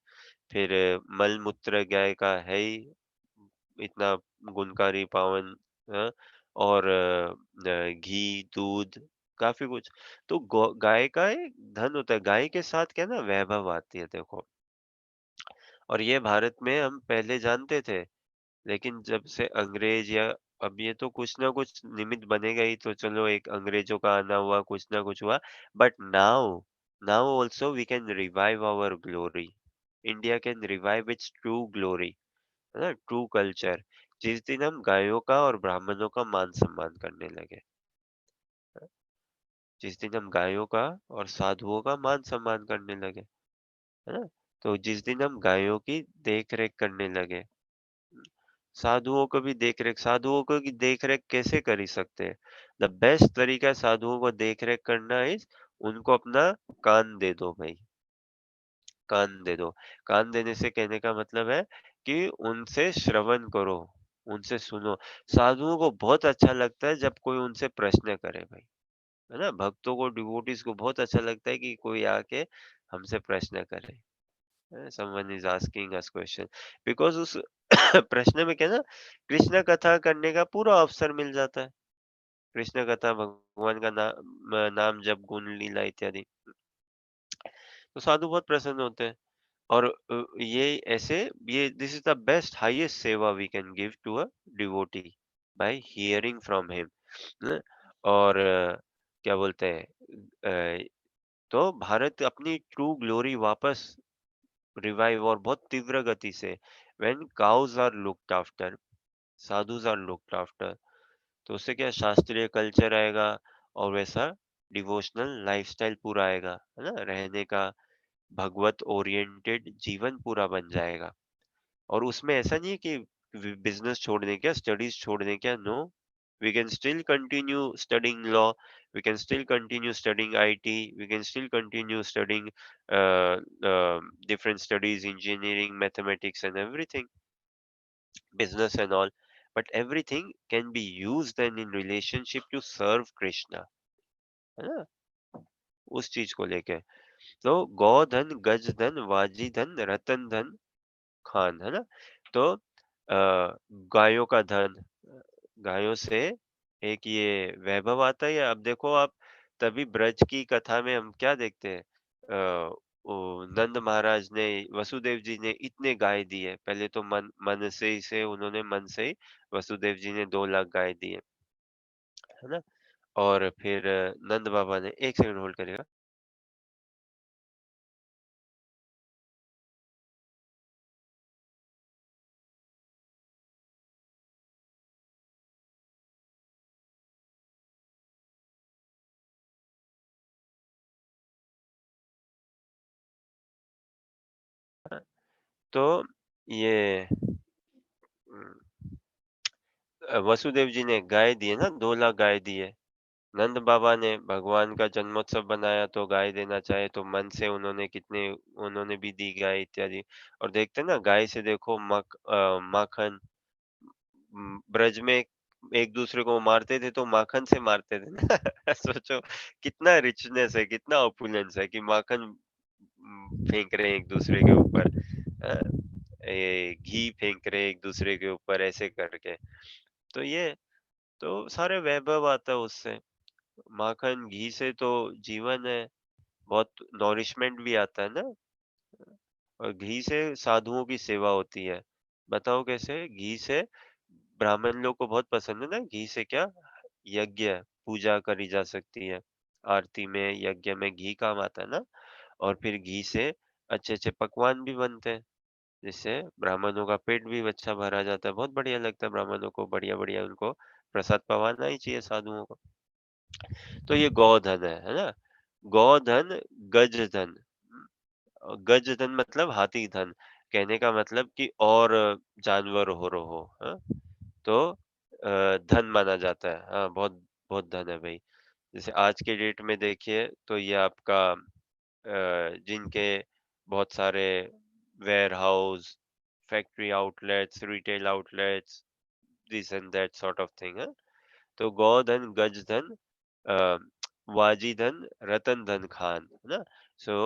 फिर मल-मूत्र गाय का है ही इतना गुणकारी पावन हाँ, और घी, दूध काफ़ी कुछ। तो गौ गाय का एक धन होता है, गाय के साथ क्या है ना वैभव आती है देखो। और ये भारत में हम पहले जानते थे, लेकिन जब से अंग्रेज या अब ये तो कुछ ना कुछ निमित्त बनेगा ही तो चलो एक अंग्रेजों का आना हुआ, कुछ ना कुछ हुआ। But now now also we can revive our glory. India can revive its true glory, है ना? True culture. जिस दिन हम गायों का और ब्राह्मणों का मान-सम्मान करने लगे। जिस दिन हम गायों का और साधुओं का मान-सम्मान करने लगे, है ना? तो जिस दिन हम गायों की देख-रेख करने लगे, साधुओं को की देख-रेख कैसे कर ही सकते हैं? द बेस्ट तरीका है साधुओं को देख-रेख करना इज़ उनको अपना कान दे दो भाई, कान दे दो। कान देने से कहने का मतलब है कि उनसे श्रवण करो, उनसे सुनो। साधुओं को बहुत अच्छा लगता है जब कोई उनसे प्रश्न करे भाई, है ना? भक्तों को, डिवोटीज़ को बहुत अच्छा लगता है कि कोई आके हमसे प्रश्न करे। Someone is asking us question because उस प्रश्न में क्या है ना कृष्ण कथा करने का पूरा अवसर मिल जाता है। कृष्ण कथा भगवान का नाम जप गुण लीला इत्यादि। तो साधु बहुत प्रसन्न होते हैं और ये ऐसे ये this is the best highest seva we can give to a devotee by hearing from him. और क्या बोलते हैं तो भारत अपनी ट्रू ग्लोरी वापस रिवाइव और बहुत तीव्र गति से when cows are looked after, sadhus are looked after, तो उससे क्या शास्त्रीय कल्चर आएगा और वैसा डिवोशनल लाइफस्टाइल पूरा आएगा, है ना? रहने का भगवत ओरिएंटेड जीवन पूरा बन जाएगा। और उसमें ऐसा नहीं है कि बिजनेस छोड़ने क्या, स्टडीज छोड़ने क्या, no. We can still continue studying law, we can still continue studying IT, we can still continue studying different studies, engineering, mathematics and everything, business and all, but everything can be used then in relationship to serve Krishna, है ना? उस चीज को लेके तो गौधन, गजधन, वाजीधन, रतन धन, खान, है ना? तो गायों का धन, गायों से एक ये वैभव आता है। अब देखो आप तभी ब्रज की कथा में हम क्या देखते हैं नंद महाराज ने वसुदेव जी ने इतने गाय दिए। पहले तो मन मन से उन्होंने मन से ही वसुदेव जी ने 2 लाख गाय दिए, है ना? और फिर नंद बाबा ने एक सेकंड होल्ड करेगा। तो ये वसुदेव जी ने गाय दिए ना, 2 लाख गाय दिए। नंद बाबा ने भगवान का जन्मोत्सव बनाया तो गाय देना चाहे तो मन से उन्होंने कितने उन्होंने भी दी गाय इत्यादि। और देखते हैं ना गाय से देखो माखन ब्रज में एक दूसरे को मारते थे तो माखन से मारते थे ना। सोचो कितना रिचनेस है, कितना ऑपुलेंस है कि माखन फेंक रहे हैं एक दूसरे के ऊपर, ये घी फेंक रहे हैं एक दूसरे के ऊपर ऐसे करके। तो ये तो सारे वैभव आता है उससे। माखन घी से तो जीवन है, बहुत नॉरिशमेंट भी आता है ना। और घी से साधुओं की सेवा होती है। बताओ कैसे? घी से ब्राह्मण लोग को बहुत पसंद है ना, घी से क्या यज्ञ पूजा करी जा सकती है। आरती में यज्ञ में घी काम आता है ना। और फिर घी से अच्छे अच्छे पकवान भी बनते हैं जिससे ब्राह्मणों का पेट भी अच्छा भरा जाता है। बहुत बढ़िया लगता है ब्राह्मणों को, बढ़िया बढ़िया उनको प्रसाद पवाना ही चाहिए साधुओं को। तो ये गौधन है ना? गौधन, गज धन। गज धन मतलब हाथी धन। कहने का मतलब कि और जानवर हो रहो, हाँ? तो धन माना जाता है। हाँ, बहुत बहुत धन है भाई। जैसे आज के डेट में देखिए तो ये आपका जिनके बहुत सारे warehouse, factory outlets, retail outlets, this and that sort of thing है। तो गोधन, गजधन, अ, वाजीधन, रतन धन खान, है ना? सो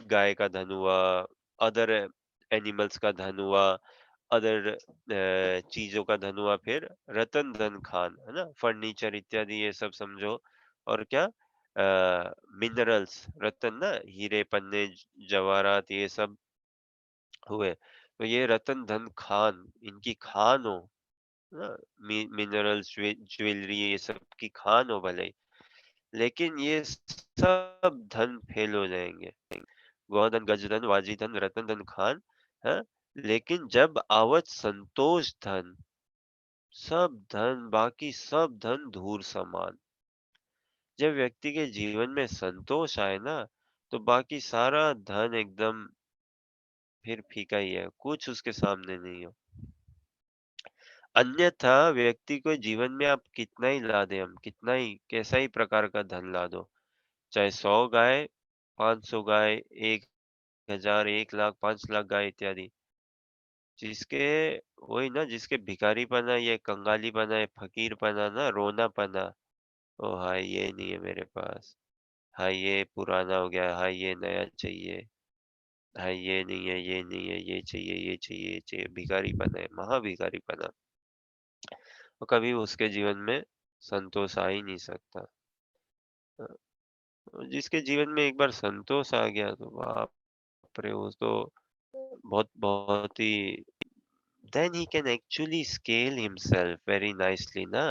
गाय का धन हुआ, अदर एनिमल्स का धन हुआ, अदर चीजों का धन हुआ, फिर रतन धन खान, है ना? फर्नीचर इत्यादि ये सब समझो। और क्या मिनरल्स, रतन ना, हीरे, पन्ने, जवाहरात, ये सब हुए। तो ये रतन धन खान, इनकी खान हो ना, मिनरल्स, ज्वेलरी, ये सब की खान हो भले ही, लेकिन ये सब धन फेल हो जाएंगे। गौधन, गजधन, वाजीधन, रतन धन खान है। लेकिन जब आवत संतोष धन, सब धन, बाकी सब धन धूल समान। जब व्यक्ति के जीवन में संतोष आए ना, तो बाकी सारा धन एकदम फिर फीका ही है, कुछ उसके सामने नहीं हो। अन्यथा व्यक्ति को जीवन में आप कितना ही ला दें, हम कितना ही कैसा ही प्रकार का धन ला दो, चाहे 100 गाय, 500 गाय, 1000, 1 लाख, 5 लाख गाय इत्यादि, जिसके वही ना, जिसके भिखारीपना, ये कंगालीपना, ये फकीरपना ना, रोनापना, ओ हाय ये नहीं है मेरे पास, हाय ये पुराना हो गया, हाय ये नया चाहिए, हाय ये नहीं है, ये नहीं है, ये चाहिए, ये चाहिए, ये चाहिए, भिखारीपना है, महाभिखारीपना। और कभी उसके जीवन में संतोष आ ही नहीं सकता। अ, जिसके जीवन में एक बार संतोष आ गया तो बाप रे, वो तो बहुत बहुत ही, then he can actually scale himself very nicely na,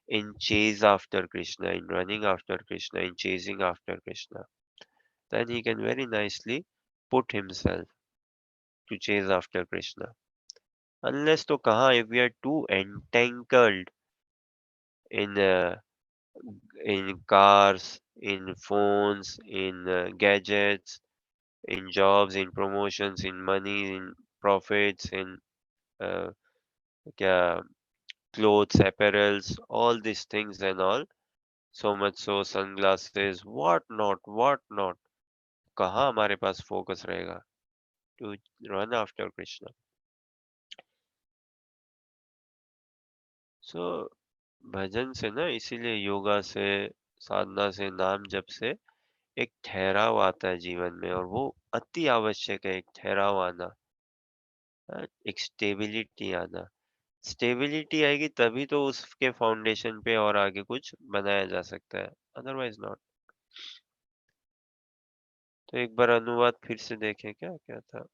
in chase after Krishna, in running after Krishna, in chasing after Krishna. Then he can very nicely put himself to chase after Krishna. Unless to kaha, if we are too entangled in cars, in phones, in gadgets, in jobs, in promotions, in money, in profits, in uh, क्या clothes, apparels, all these things and all, so much so sunglasses, what not, कहाँ हमारे पास फोकस रहेगा to run after Krishna. So भजन से ना, इसीलिए योगा से, साधना से, नाम जप से एक ठहराव आता है जीवन में, और वो अति आवश्यक है, एक ठहराव आना, एक स्टेबिलिटी आना। स्टेबिलिटी आएगी तभी तो उसके फाउंडेशन पे और आगे कुछ बनाया जा सकता है, अदरवाइज नॉट। तो एक बार अनुवाद फिर से देखें, क्या क्या था।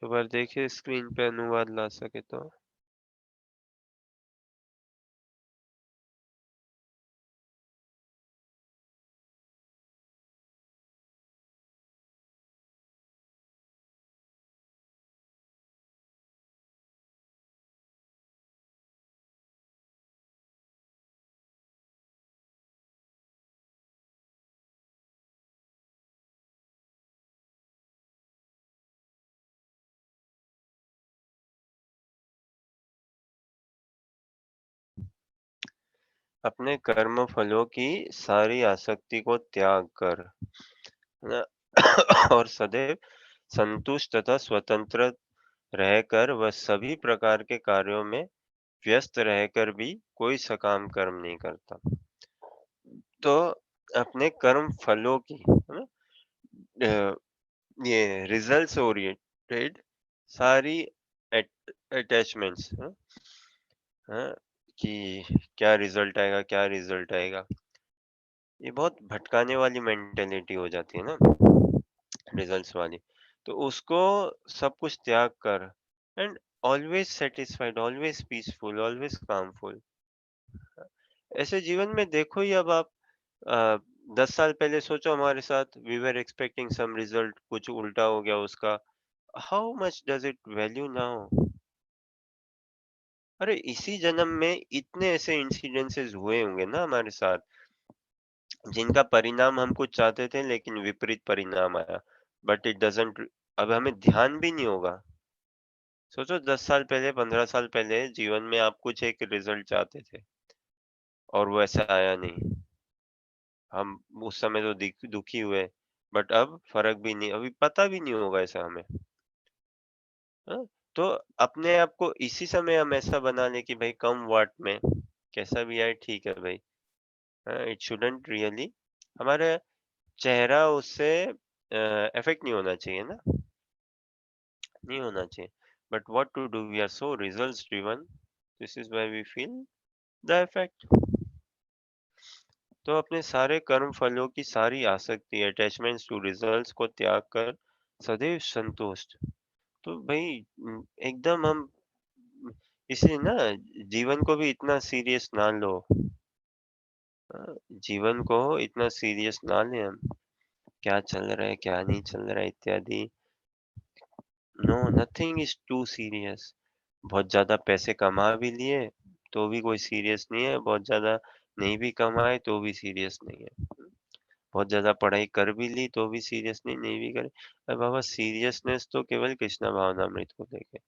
एक बार देखिए स्क्रीन पे अनुवाद ला सके तो। अपने कर्म फलों की सारी आसक्ति को त्याग कर, है ना, और सदैव संतुष्ट तथा स्वतंत्र रहकर वह सभी प्रकार के कार्यों में व्यस्त रहकर भी कोई सकाम कर्म नहीं करता। तो अपने कर्म फलों की, है ना, अ, ये रिजल्ट्स ओरिएंटेड सारी अटैचमेंट्स, हाँ, कि क्या रिजल्ट आएगा, क्या रिजल्ट आएगा, ये बहुत भटकाने वाली मेंटेलिटी हो जाती है ना, रिजल्ट्स वाली। तो उसको सब कुछ त्याग कर, and always satisfied, always peaceful, always calmful, ऐसे जीवन में देखो ही। अब आप 10 साल पहले सोचो हमारे साथ, we were expecting some result, कुछ उल्टा हो गया उसका, how much does it value now, अरे इसी जन्म में इतने ऐसे इंसिडेंसेस हुए होंगे ना हमारे साथ, जिनका परिणाम हम कुछ चाहते थे लेकिन विपरीत परिणाम आया। बट इट डज़न्ट, अब हमें ध्यान भी नहीं होगा। सोचो 10 साल पहले, 15 साल पहले जीवन में आप कुछ एक रिज़ल्ट चाहते थे और वो ऐसा आया नहीं। हम उस समय तो दुखी हुए, बट अब फ़र्क भी नहीं, अभी पता भी नहीं होगा ऐसा हमें। हाँ? तो अपने आप को इसी समय हम ऐसा बना लें कि भाई कम वाट में कैसा भी आए ठीक है भाई। इट शुडंट रियली, हमारा चेहरा उससे अफेक्ट नहीं होना चाहिए ना, नहीं होना चाहिए। But what to do, we are so results driven, this is why we feel the effect. तो अपने सारे कर्म फलों की सारी आसक्ति, अटैचमेंट्स टू रिजल्ट्स को त्याग कर सदैव संतुष्ट। तो भाई एकदम हम इसलिए ना जीवन को भी इतना सीरियस ना लो। जीवन को इतना सीरियस ना लें हम, क्या चल रहा है क्या नहीं चल रहा है इत्यादि। No, nothing is too serious. बहुत ज्यादा पैसे कमा भी लिए तो भी कोई सीरियस नहीं है, बहुत ज्यादा नहीं भी कमाए तो भी सीरियस नहीं है, बहुत ज्यादा पढ़ाई कर भी ली तो भी सीरियस नहीं, नहीं भी करे। अरे बाबा, सीरियसनेस तो केवल कृष्णा भावनामृत को लेके,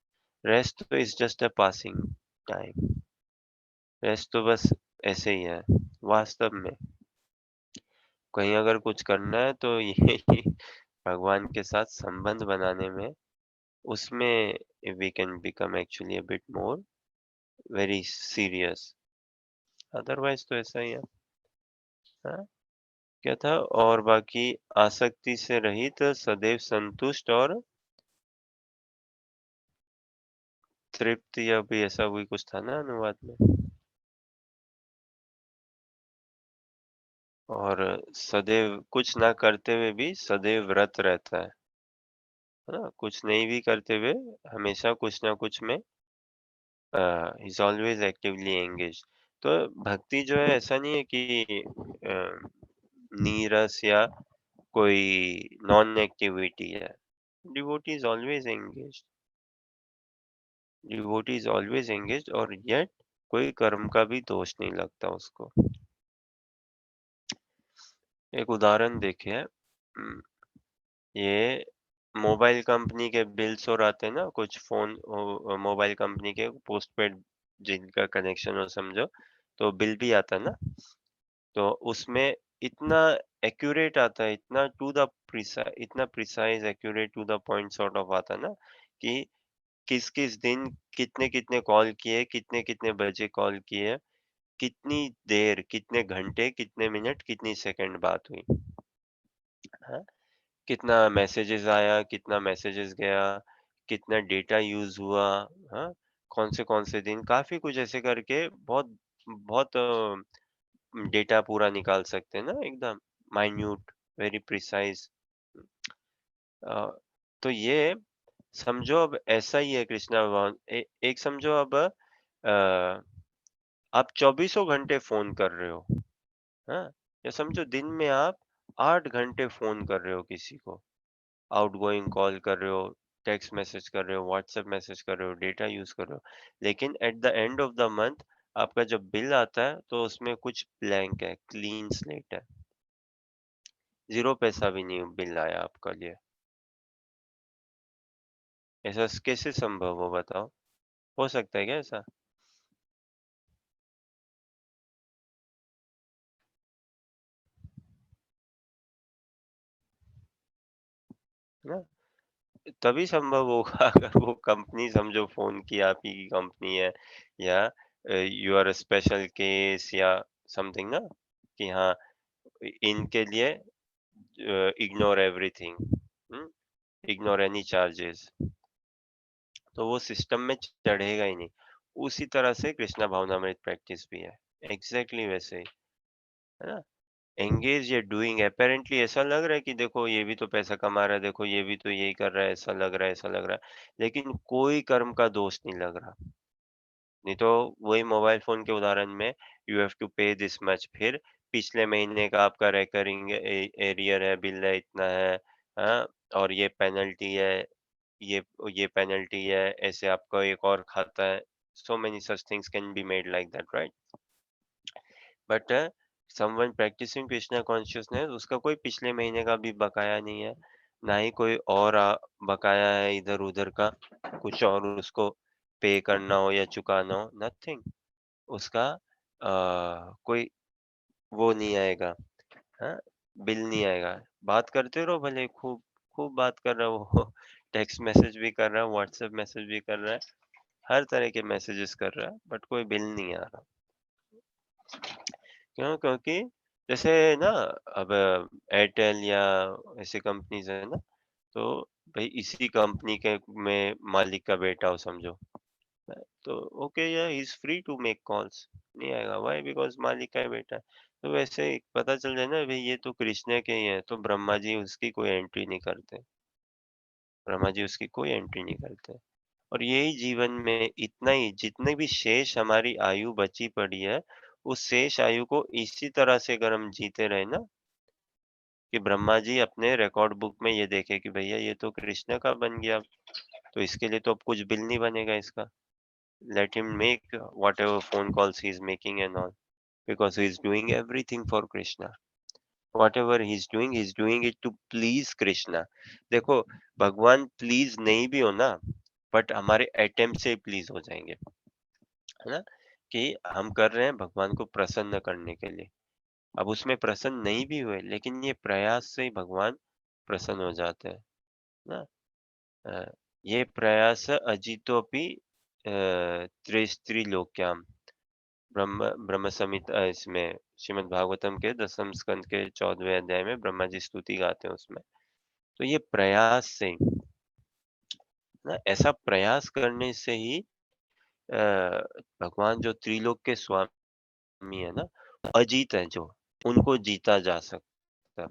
रेस्ट तो is just a passing time. Rest तो बस ऐसे ही है वास्तव में। कहीं अगर कुछ करना है तो ये भगवान के साथ संबंध बनाने में, उसमें we can become actually a bit more very serious. Otherwise तो ऐसा ही है। हाँ? क्या था? और बाकी आसक्ति से रहित, सदैव संतुष्ट और तृप्त, या भी ऐसा भी कुछ था ना अनुवाद में। और सदैव कुछ ना करते हुए भी सदैव व्रत रहता है ना? कुछ नहीं भी करते हुए हमेशा कुछ ना कुछ में इज ऑलवेज एक्टिवली एंगेज। तो भक्ति जो है ऐसा नहीं है कि नीरस या कोई नॉन एक्टिविटी है। Devotee is always engage, devotee is always engage, और येट कोई कर्म का भी दोष नहीं लगता उसको। एक उदाहरण देखिए, ये मोबाइल कंपनी के बिल्स और आते हैं ना, कुछ फोन मोबाइल कंपनी के पोस्टपेड जिनका कनेक्शन हो समझो, तो बिल भी आता है ना, तो उसमें इतना एक्यूरेट आता है, इतना टू द प्रिसाइज, इतना precise accurate to the point sort of आता है ना, कि किस किस दिन कितने कितने कॉल किए, कितने कितने बजे कॉल किए, कितनी देर, कितने घंटे, कितने मिनट, कितनी सेकंड बात हुई, हाँ? कितना मैसेजेस आया, कितना मैसेजेस गया, कितना डेटा यूज हुआ, हाँ? कौन से दिन, काफी कुछ ऐसे करके बहुत बहुत डेटा पूरा निकाल सकते हैं ना, एकदम माइन्यूट, वेरी प्रिसाइज। तो ये समझो अब ऐसा ही है कृष्णा भगवान। एक समझो अब आप चौबीसों घंटे फोन कर रहे हो, हाँ? या समझो दिन में आप 8 घंटे फोन कर रहे हो किसी को, आउटगोइंग कॉल कर रहे हो, टेक्स्ट मैसेज कर रहे हो, व्हाट्सएप मैसेज कर रहे हो, डेटा यूज कर रहे हो, लेकिन at the end of the month आपका जब बिल आता है तो उसमें कुछ ब्लैंक है, क्लीन स्लेट है, 0 पैसा भी नहीं बिल आया आपका लिए। ऐसा कैसे संभव हो बताओ? हो सकता है क्या ऐसा? है ना? तभी संभव होगा अगर वो कंपनी समझो फोन की आप ही की कंपनी है, या यू आर स्पेशल केस या समथिंग ना, कि हाँ इनके लिए ignore everything, ignore any charges, तो वो सिस्टम में चढ़ेगा ही नहीं। उसी तरह से कृष्णा भावनामृत प्रैक्टिस भी है, एग्जैक्टली वैसे ही, है ना? एंगेज या डूइंग, अपेरेंटली ऐसा लग रहा है कि देखो ये भी तो पैसा कमा रहा है, देखो ये भी तो यही कर रहा है, ऐसा लग रहा है, ऐसा लग रहा है, लेकिन कोई कर्म का दोष नहीं लग रहा। नहीं तो वही मोबाइल फोन के उदाहरण में, यू हैव टू पे दिस मच, फिर पिछले महीने का आपका रिकरिंग एरियर है, बिल है, इतना है, हाँ? और ये पेनल्टी है, ये ये पेनल्टी है, ऐसे आपका एक और खाता है, so many such things can be made like that, right? But someone practicing Krishna consciousness, उसका कोई पिछले महीने का भी बकाया नहीं है, ना ही कोई और बकाया है इधर उधर का, कुछ और उसको पे करना हो या चुकाना हो, नथिंग। उसका कोई वो नहीं आएगा, हाँ, बिल नहीं आएगा। बात करते रहो भले, खूब खूब बात कर रहा है वो टेक्स्ट मैसेज भी कर रहा है, व्हाट्सएप मैसेज भी कर रहा है, हर तरह के मैसेजेस कर रहा है, बट कोई बिल नहीं आ रहा। क्यों? क्योंकि जैसे ना, अब एयरटेल या ऐसी कंपनीज है ना, तो भाई इसी कंपनी के में मालिक का बेटा हो समझो, तो ओके या is free to make calls, नहीं आएगा। व्हाई? बिकॉज मालिक का ही बेटा है। तो वैसे ही पता चल जाए ना भाई ये तो कृष्ण के ही है, तो ब्रह्मा जी उसकी कोई एंट्री नहीं करते, ब्रह्मा जी उसकी कोई एंट्री नहीं करते। और यही जीवन में इतना ही, जितने भी शेष हमारी आयु बची पड़ी है, उस शेष आयु को इसी तरह से अगर हम जीते रहे ना, कि ब्रह्मा जी अपने रिकॉर्ड बुक में ये देखे कि भैया ये तो कृष्ण का बन गया, तो इसके लिए तो अब कुछ बिल नहीं बनेगा इसका। Let him make whatever phone calls he is making and all, because he is doing everything for Krishna. Whatever he is doing it to please Krishna. देखो, भगवान प्लीज नहीं भी हो ना, बट हमारे अटेम्प्ट से प्लीज हो जाएंगे, है ना, कि हम कर रहे हैं भगवान को प्रसन्न करने के लिए। अब उसमें प्रसन्न नहीं भी हुए, लेकिन ये प्रयास से ही भगवान प्रसन्न हो जाते हैं ना। अ, ये प्रयास अजितोपि त्रिस्त्रीलोक्याम, ब्रह्म ब्रह्म संहिता, इसमें श्रीमद् भागवतम के 10वें स्कंद के 14वें अध्याय में ब्रह्मा जी स्तुति गाते हैं उसमें। तो ये प्रयास से ना, ऐसा प्रयास करने से ही भगवान जो त्रिलोक के स्वामी है ना, अजीत है जो, उनको जीता जा सकता है।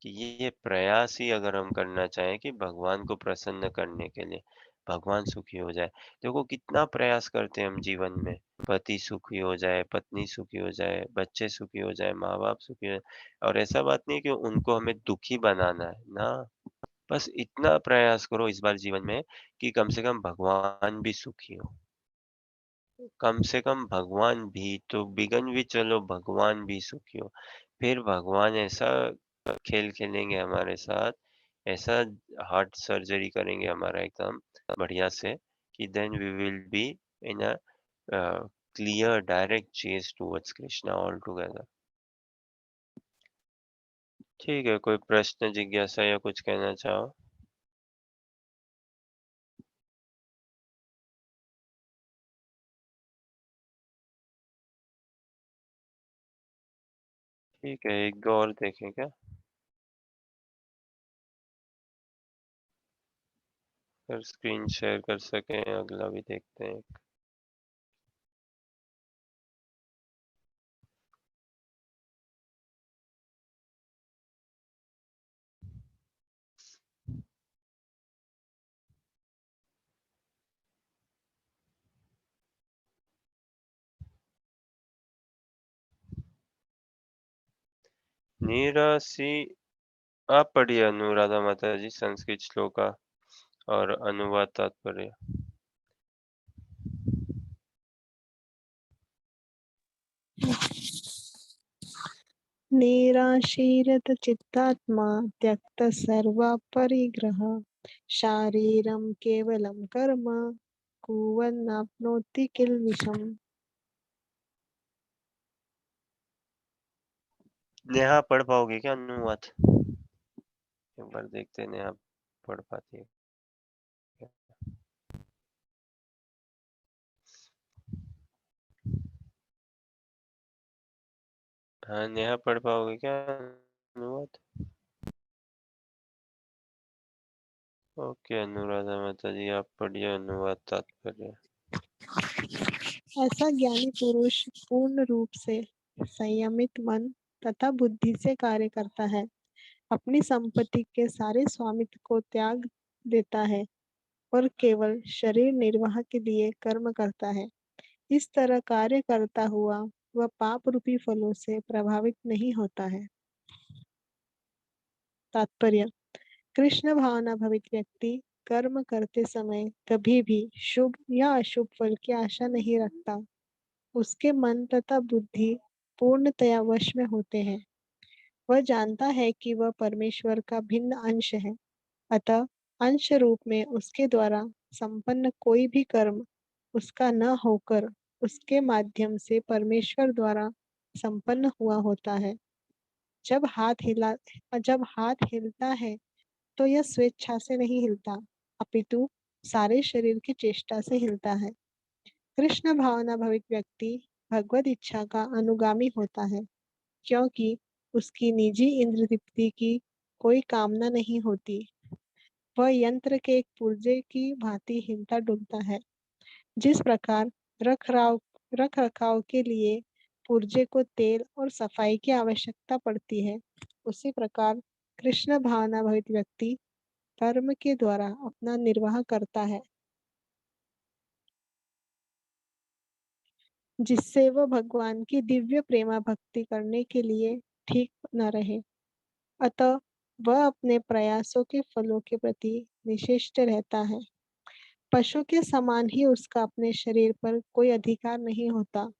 कि ये प्रयास ही अगर हम करना चाहें कि भगवान को प्रसन्न करने के लिए, भगवान सुखी हो जाए। देखो कितना प्रयास करते हैं हम जीवन में, पति सुखी हो जाए, पत्नी सुखी हो जाए, बच्चे सुखी हो जाए, माँ बाप सुखी हो जाए। और ऐसा बात नहीं है कि उनको हमें दुखी बनाना है ना, बस इतना प्रयास करो इस बार जीवन में कि कम से कम भगवान भी सुखी हो। कम से कम भगवान भी तो बिगन भी, चलो भगवान भी सुखी हो। फिर भगवान ऐसा खेल खेलेंगे हमारे साथ, ऐसा हार्ट सर्जरी करेंगे हमारा एकदम बढ़िया से, कि then we will be in a clear direct chase towards Krishna all together. ठीक है, कोई प्रश्न, जिज्ञासा या कुछ कहना चाहो? ठीक है, एक दो और देखें क्या, अगर स्क्रीन शेयर कर सकें अगला भी देखते हैं। निराशी, आप पढ़िए अनुराधा माता जी संस्कृत श्लोका और अनुवाद तात्पर्य।
निराशीरत चित्तात्मा त्यक्त सर्वपरिग्रह शारीरं केवलं कर्म कुर्वन्नाप्नोति किल्बिषम्।
नेहा पढ़ पाओगे क्या अनुवाद? एक बार देखते हैं नेहा पढ़ पाती है क्या? हाँ, नेहा पढ़ पाओगे क्या अनुवाद? ओके अनुराधा माता जी, आप पढ़िए अनुवाद तात्पर्य।
ऐसा ज्ञानी पुरुष पूर्ण रूप से संयमित मन तथा बुद्धि से कार्य करता है, अपनी संपत्ति के सारे स्वामित्व को त्याग देता है और केवल शरीर निर्वाह के लिए कर्म करता है। इस तरह कार्य करता हुआ वह पाप रूपी फलों से प्रभावित नहीं होता है। तात्पर्य: कृष्ण भावना भवित व्यक्ति कर्म करते समय कभी भी शुभ या अशुभ फल की आशा नहीं रखता। उसके मन तथा बुद्धि पूर्णतया वश में होते हैं। वह जानता है कि वह परमेश्वर का भिन्न अंश है, अतः अंश रूप में उसके द्वारा संपन्न कोई भी कर्म उसका न होकर उसके माध्यम से परमेश्वर द्वारा संपन्न हुआ होता है। जब हाथ हिलता है तो यह स्वेच्छा से नहीं हिलता, अपितु सारे शरीर की चेष्टा से हिलता है। कृष्ण भावना भवित व्यक्ति भगवत इच्छा का अनुगामी होता है, क्योंकि उसकी निजी इंद्र तृप्ति की कोई कामना नहीं होती। वह यंत्र के एक पुर्जे की भांति हिलता डुलता है। जिस प्रकार रख रख रखाव के लिए पुर्जे को तेल और सफाई की आवश्यकता पड़ती है, उसी प्रकार कृष्ण भावना भवित व्यक्ति कर्म के द्वारा अपना निर्वाह करता है, जिससे वह भगवान की दिव्य प्रेमा भक्ति करने के लिए ठीक न रहे। अतः वह अपने प्रयासों के फलों के प्रति निश्चित रहता है। पशु के समान ही उसका अपने शरीर पर कोई अधिकार नहीं होता।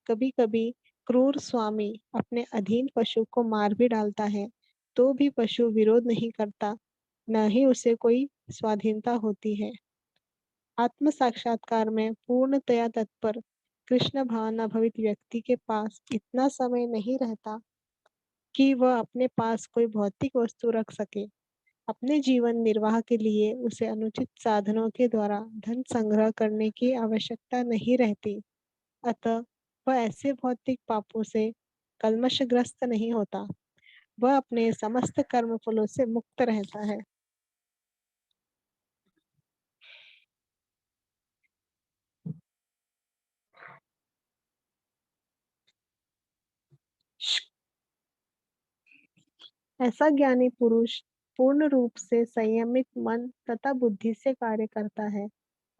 कभी कभी क्रूर स्वामी अपने अधीन पशु को मार भी डालता है, तो भी पशु विरोध नहीं करता, न ही उसे कोई स्वाधीनता होती है। आत्म साक्षात्कार में पूर्णतया तत्पर कृष्ण भावना भवित व्यक्ति के पास इतना समय नहीं रहता कि वह अपने पास कोई भौतिक वस्तु रख सके। अपने जीवन निर्वाह के लिए उसे अनुचित साधनों के द्वारा धन संग्रह करने की आवश्यकता नहीं रहती। अतः वह ऐसे भौतिक पापों से कल्मशग्रस्त नहीं होता। वह अपने समस्त कर्म फलों से मुक्त रहता है। ऐसा ज्ञानी पुरुष पूर्ण रूप से संयमित मन तथा बुद्धि से कार्य करता है,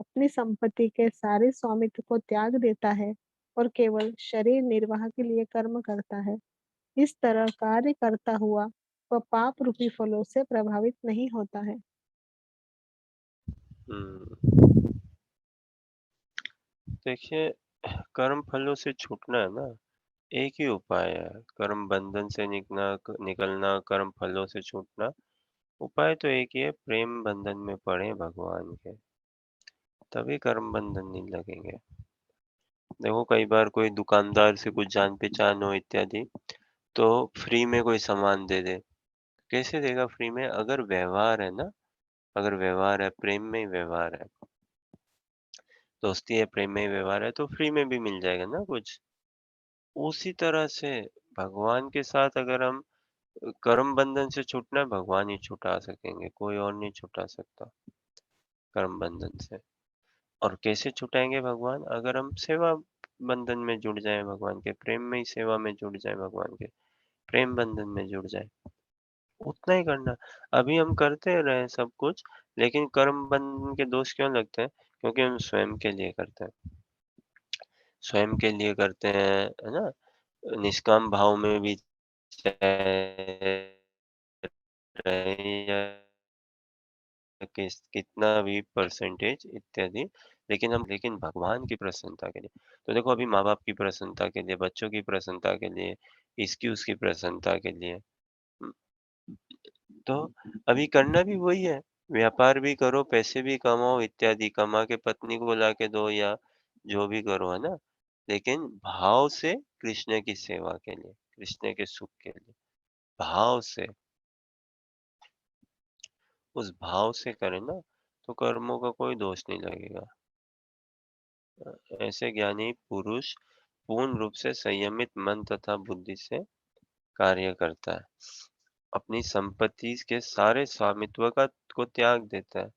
अपनी संपत्ति के सारे स्वामित्व को त्याग देता है और केवल शरीर निर्वाह के लिए कर्म करता है। इस तरह कार्य करता हुआ वह पाप रूपी फलों से प्रभावित नहीं होता है।
देखिए, कर्म फलों से छूटना है ना, एक ही उपाय है। कर्म बंधन से निकलना, कर्म फलों से छूटना। उपाय तो एक ही है, प्रेम बंधन में पड़े भगवान के, तभी कर्म बंधन नहीं लगेंगे। देखो, कई बार कोई दुकानदार से कुछ जान पहचान हो इत्यादि, तो फ्री में कोई सामान दे दे। कैसे देगा फ्री में? अगर व्यवहार है ना, अगर व्यवहार है, प्रेम में ही व्यवहार है, दोस्ती है, प्रेम में ही व्यवहार है, तो फ्री में भी मिल जाएगा ना कुछ। उसी तरह से भगवान के साथ अगर हम कर्म बंधन से छूटना है, भगवान ही छुटा सकेंगे, कोई और नहीं छुटा सकता कर्म बंधन से। और कैसे छुटाएंगे भगवान? अगर हम सेवा बंधन में जुड़ जाएं, भगवान के प्रेम में ही सेवा में जुड़ जाएं, भगवान के प्रेम बंधन में जुड़ जाएं, उतना ही करना। अभी हम करते रहे सब कुछ, लेकिन कर्म बंधन के दोष क्यों लगते हैं? क्योंकि हम स्वयं के लिए करते हैं, स्वयं के लिए करते हैं, है ना? निष्काम भाव में भी चाहे रहे या कितना भी परसेंटेज इत्यादि, लेकिन भगवान की प्रसन्नता के लिए। तो देखो, अभी माँ बाप की प्रसन्नता के लिए, बच्चों की प्रसन्नता के लिए, इसकी उसकी प्रसन्नता के लिए, हम्म, तो अभी करना भी वही है। व्यापार भी करो, पैसे भी कमाओ इत्यादि, कमा के पत्नी को लाके दो या जो भी करो, है ना? लेकिन भाव से, कृष्ण की सेवा के लिए, कृष्ण के सुख के लिए, भाव से, उस भाव से करें ना, तो कर्मों का कोई दोष नहीं लगेगा। ऐसे ज्ञानी पुरुष पूर्ण रूप से संयमित मन तथा बुद्धि से कार्य करता है, अपनी संपत्ति के सारे स्वामित्व का को त्याग देता है।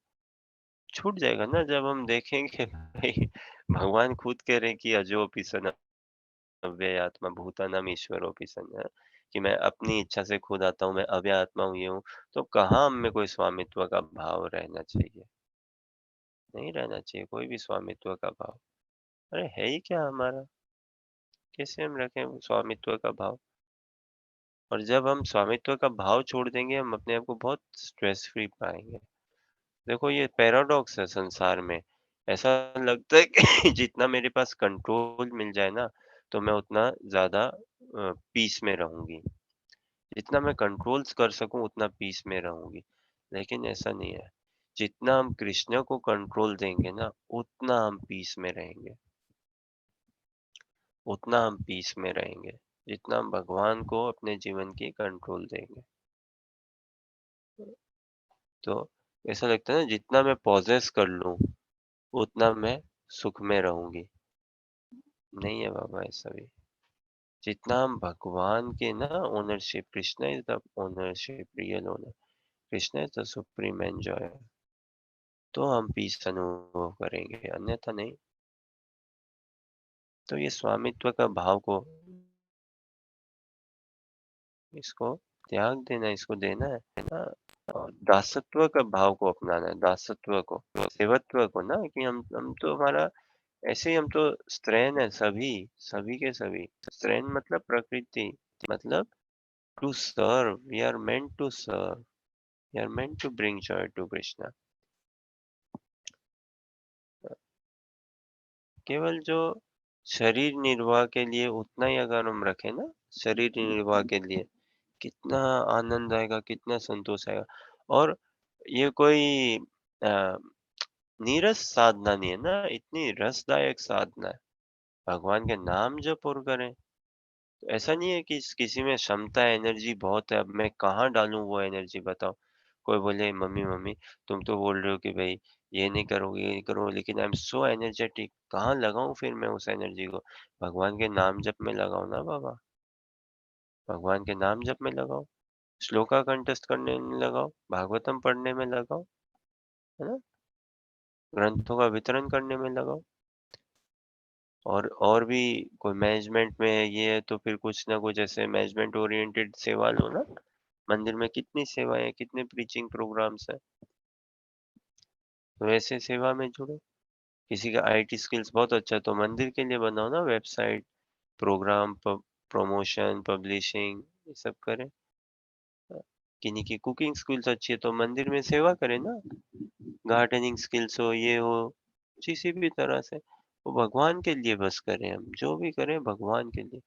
छूट जाएगा ना जब हम देखेंगे भाई, भगवान खुद कह रहे हैं कि अजोपि सन अव्ययात्मा भूतानाम ईश्वरोपि सन, है कि मैं अपनी इच्छा से खुद आता हूँ, मैं अव्यय आत्मा हूँ, ये हूँ। तो कहाँ हम में कोई स्वामित्व का भाव रहना चाहिए? नहीं रहना चाहिए कोई भी स्वामित्व का भाव। अरे है ही क्या हमारा? कैसे हम रखें स्वामित्व का भाव? और जब हम स्वामित्व का भाव छोड़ देंगे, हम अपने आप को बहुत स्ट्रेस फ्री पाएंगे। देखो ये पैराडॉक्स है संसार में। ऐसा लगता है कि जितना मेरे पास कंट्रोल मिल जाए ना, तो मैं उतना ज़्यादा पीस में रहूँगी। जितना मैं कंट्रोल्स कर सकूँ उतना पीस में रहूँगी। लेकिन ऐसा नहीं है। जितना हम कृष्ण को कंट्रोल देंगे ना, उतना हम पीस में रहेंगे। उतना हम पीस में रहेंगे, जितना हम भगवान को अपने जीवन की कंट्रोल देंगे। तो ऐसा लगता है ना, जितना मैं पॉजेस कर लूँ, उतना मैं सुख में रहूँगी। नहीं है बाबा ऐसा भी। जितना हम भगवान के ना ownership, Krishna is the ownership, real owner, Krishna is the supreme enjoyer, तो हम पीस अनुभव करेंगे, अन्यथा नहीं। तो ये स्वामित्व का भाव को, इसको त्याग देना, इसको देना है ना। और दासत्व का भाव को अपनाना है, दासत्व को, सेवत्व को ना, कि हम तो हमारा ऐसे ही, हम तो स्त्रैन है सभी, सभी के सभी। स्त्रैन मतलब प्रकृति, मतलब to serve, we are meant to serve, we are meant to bring joy to Krishna. केवल जो शरीर निर्वाह के लिए उतना ही अगर हम रखें ना, शरीर निर्वाह के लिए कितना आनंद आएगा, कितना संतोष आएगा। और ये कोई अ, नीरस साधना नहीं है ना, इतनी रसदायक साधना है। भगवान के नाम जप और करें। तो ऐसा नहीं है कि किसी में क्षमता है, एनर्जी बहुत है, अब मैं कहाँ डालूँ वो एनर्जी बताओ? कोई बोले मम्मी मम्मी तुम तो बोल रहे हो कि भाई ये नहीं करोगे, ये नहीं करोगे, लेकिन आई एम सो एनर्जेटिक, कहाँ लगाऊँ फिर मैं उस एनर्जी को? भगवान के नाम जप में लगाओ ना बाबा, भगवान के नाम जप में लगाओ, श्लोका कंठस्थ करने में लगाओ, भागवतम पढ़ने में लगाओ, है ना? ग्रंथों का वितरण करने में लगाओ। और भी कोई मैनेजमेंट में है ये है, तो फिर कुछ ना कुछ ऐसे मैनेजमेंट ओरिएंटेड सेवा लो ना। मंदिर में कितनी सेवाएं हैं, कितने प्रीचिंग प्रोग्राम्स हैं, तो ऐसे सेवा में जुड़ो। किसी का आईटी स्किल्स बहुत अच्छा है, तो मंदिर के लिए बनाओ ना वेबसाइट, प्रोग्राम, प्रमोशन, पब्लिशिंग, ये सब करें। किन्हीं की कुकिंग स्किल्स अच्छी है तो मंदिर में सेवा करें ना। गार्डनिंग स्किल्स हो, ये हो, किसी भी तरह से वो भगवान के लिए बस करें, हम जो भी करें भगवान के लिए,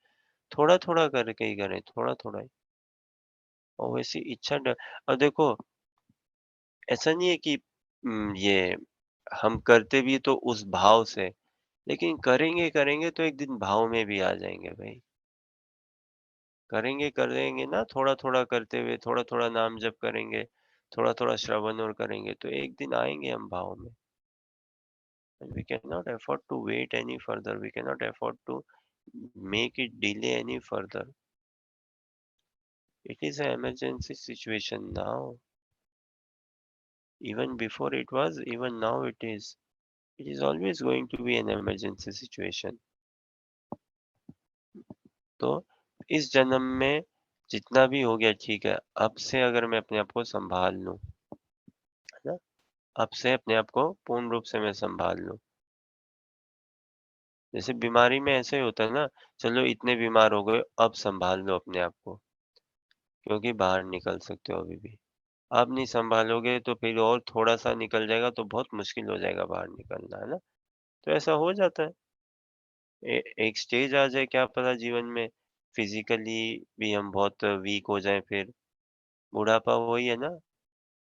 थोड़ा थोड़ा करके ही करें, थोड़ा थोड़ा ही। और वैसी इच्छा और देखो, ऐसा नहीं है कि ये हम करते भी तो उस भाव से, लेकिन करेंगे करेंगे तो एक दिन भाव में भी आ जाएंगे भाई। करेंगे करेंगे ना, थोड़ा थोड़ा करते हुए, थोड़ा थोड़ा नाम जप करेंगे, थोड़ा थोड़ा श्रवण और करेंगे, तो एक दिन आएंगे हम भाव में। And we cannot afford to wait any further. We cannot afford to make it delay any further. It is an emergency situation now. Even before it was, even now it is. It is always going to be an emergency situation. तो इस जन्म में जितना भी हो गया ठीक है, अब से अगर मैं अपने आप को संभाल लूं, है ना, अब से अपने आप को पूर्ण रूप से मैं संभाल लूं। जैसे बीमारी में ऐसे ही होता है ना, चलो इतने बीमार हो गए, अब संभाल लो अपने आप को, क्योंकि बाहर निकल सकते हो अभी भी। आप नहीं सँभालोगे तो फिर और थोड़ा-सा निकल जाएगा तो बहुत मुश्किल हो जाएगा बाहर निकलना, है ना? तो ऐसा हो जाता है। एक स्टेज आ जाए क्या पता जीवन में, फिज़िकली भी हम बहुत वीक हो जाएँ फिर। बुढ़ापा वही है ना,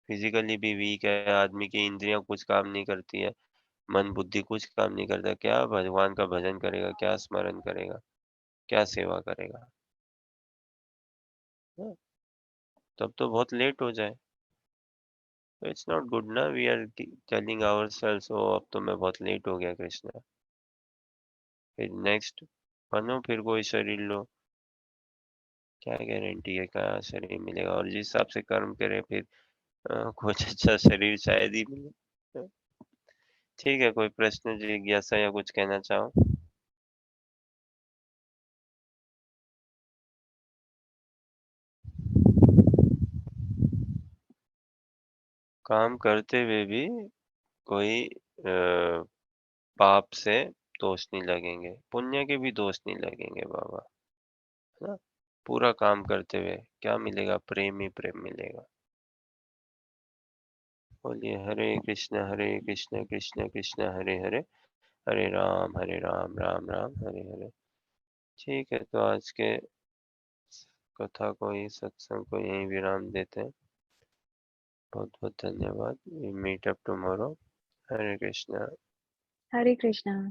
फिज़िकली भी वीक है, आदमी की इंद्रियाँ कुछ काम नहीं करती है, मन बुद्धि कुछ काम नहीं करता, क्या भगवान का भजन करेगा, क्या स्मरण करेगा, क्या सेवा करेगा? हाँ, तब तो बहुत लेट हो जाए। तो इट्स नॉट गुड ना, वी आर टेलिंग आवरसेल्व्स ओह अब तो मैं बहुत लेट हो गया कृष्णा। फिर नेक्स्ट बनो, फिर कोई शरीर लो, क्या गारंटी है क्या शरीर मिलेगा, और जिस हिसाब से कर्म करे फिर कुछ अच्छा शरीर शायद ही मिले। अ, ठीक है, कोई प्रश्न, जिज्ञासा या कुछ कहना चाहो? काम करते हुए भी कोई पाप से दोष नहीं लगेंगे, पुण्य के भी दोष नहीं लगेंगे बाबा, है ना? पूरा काम करते हुए क्या मिलेगा? प्रेम ही प्रेम मिलेगा। बोलिए हरे कृष्ण कृष्ण कृष्ण हरे हरे, हरे राम राम राम हरे हरे। ठीक है, तो आज के कथा को ही, सत्संग को यहीं विराम देते हैं। बहुत बहुत धन्यवाद। We meet up tomorrow. Hare Krishna.
Hare Krishna.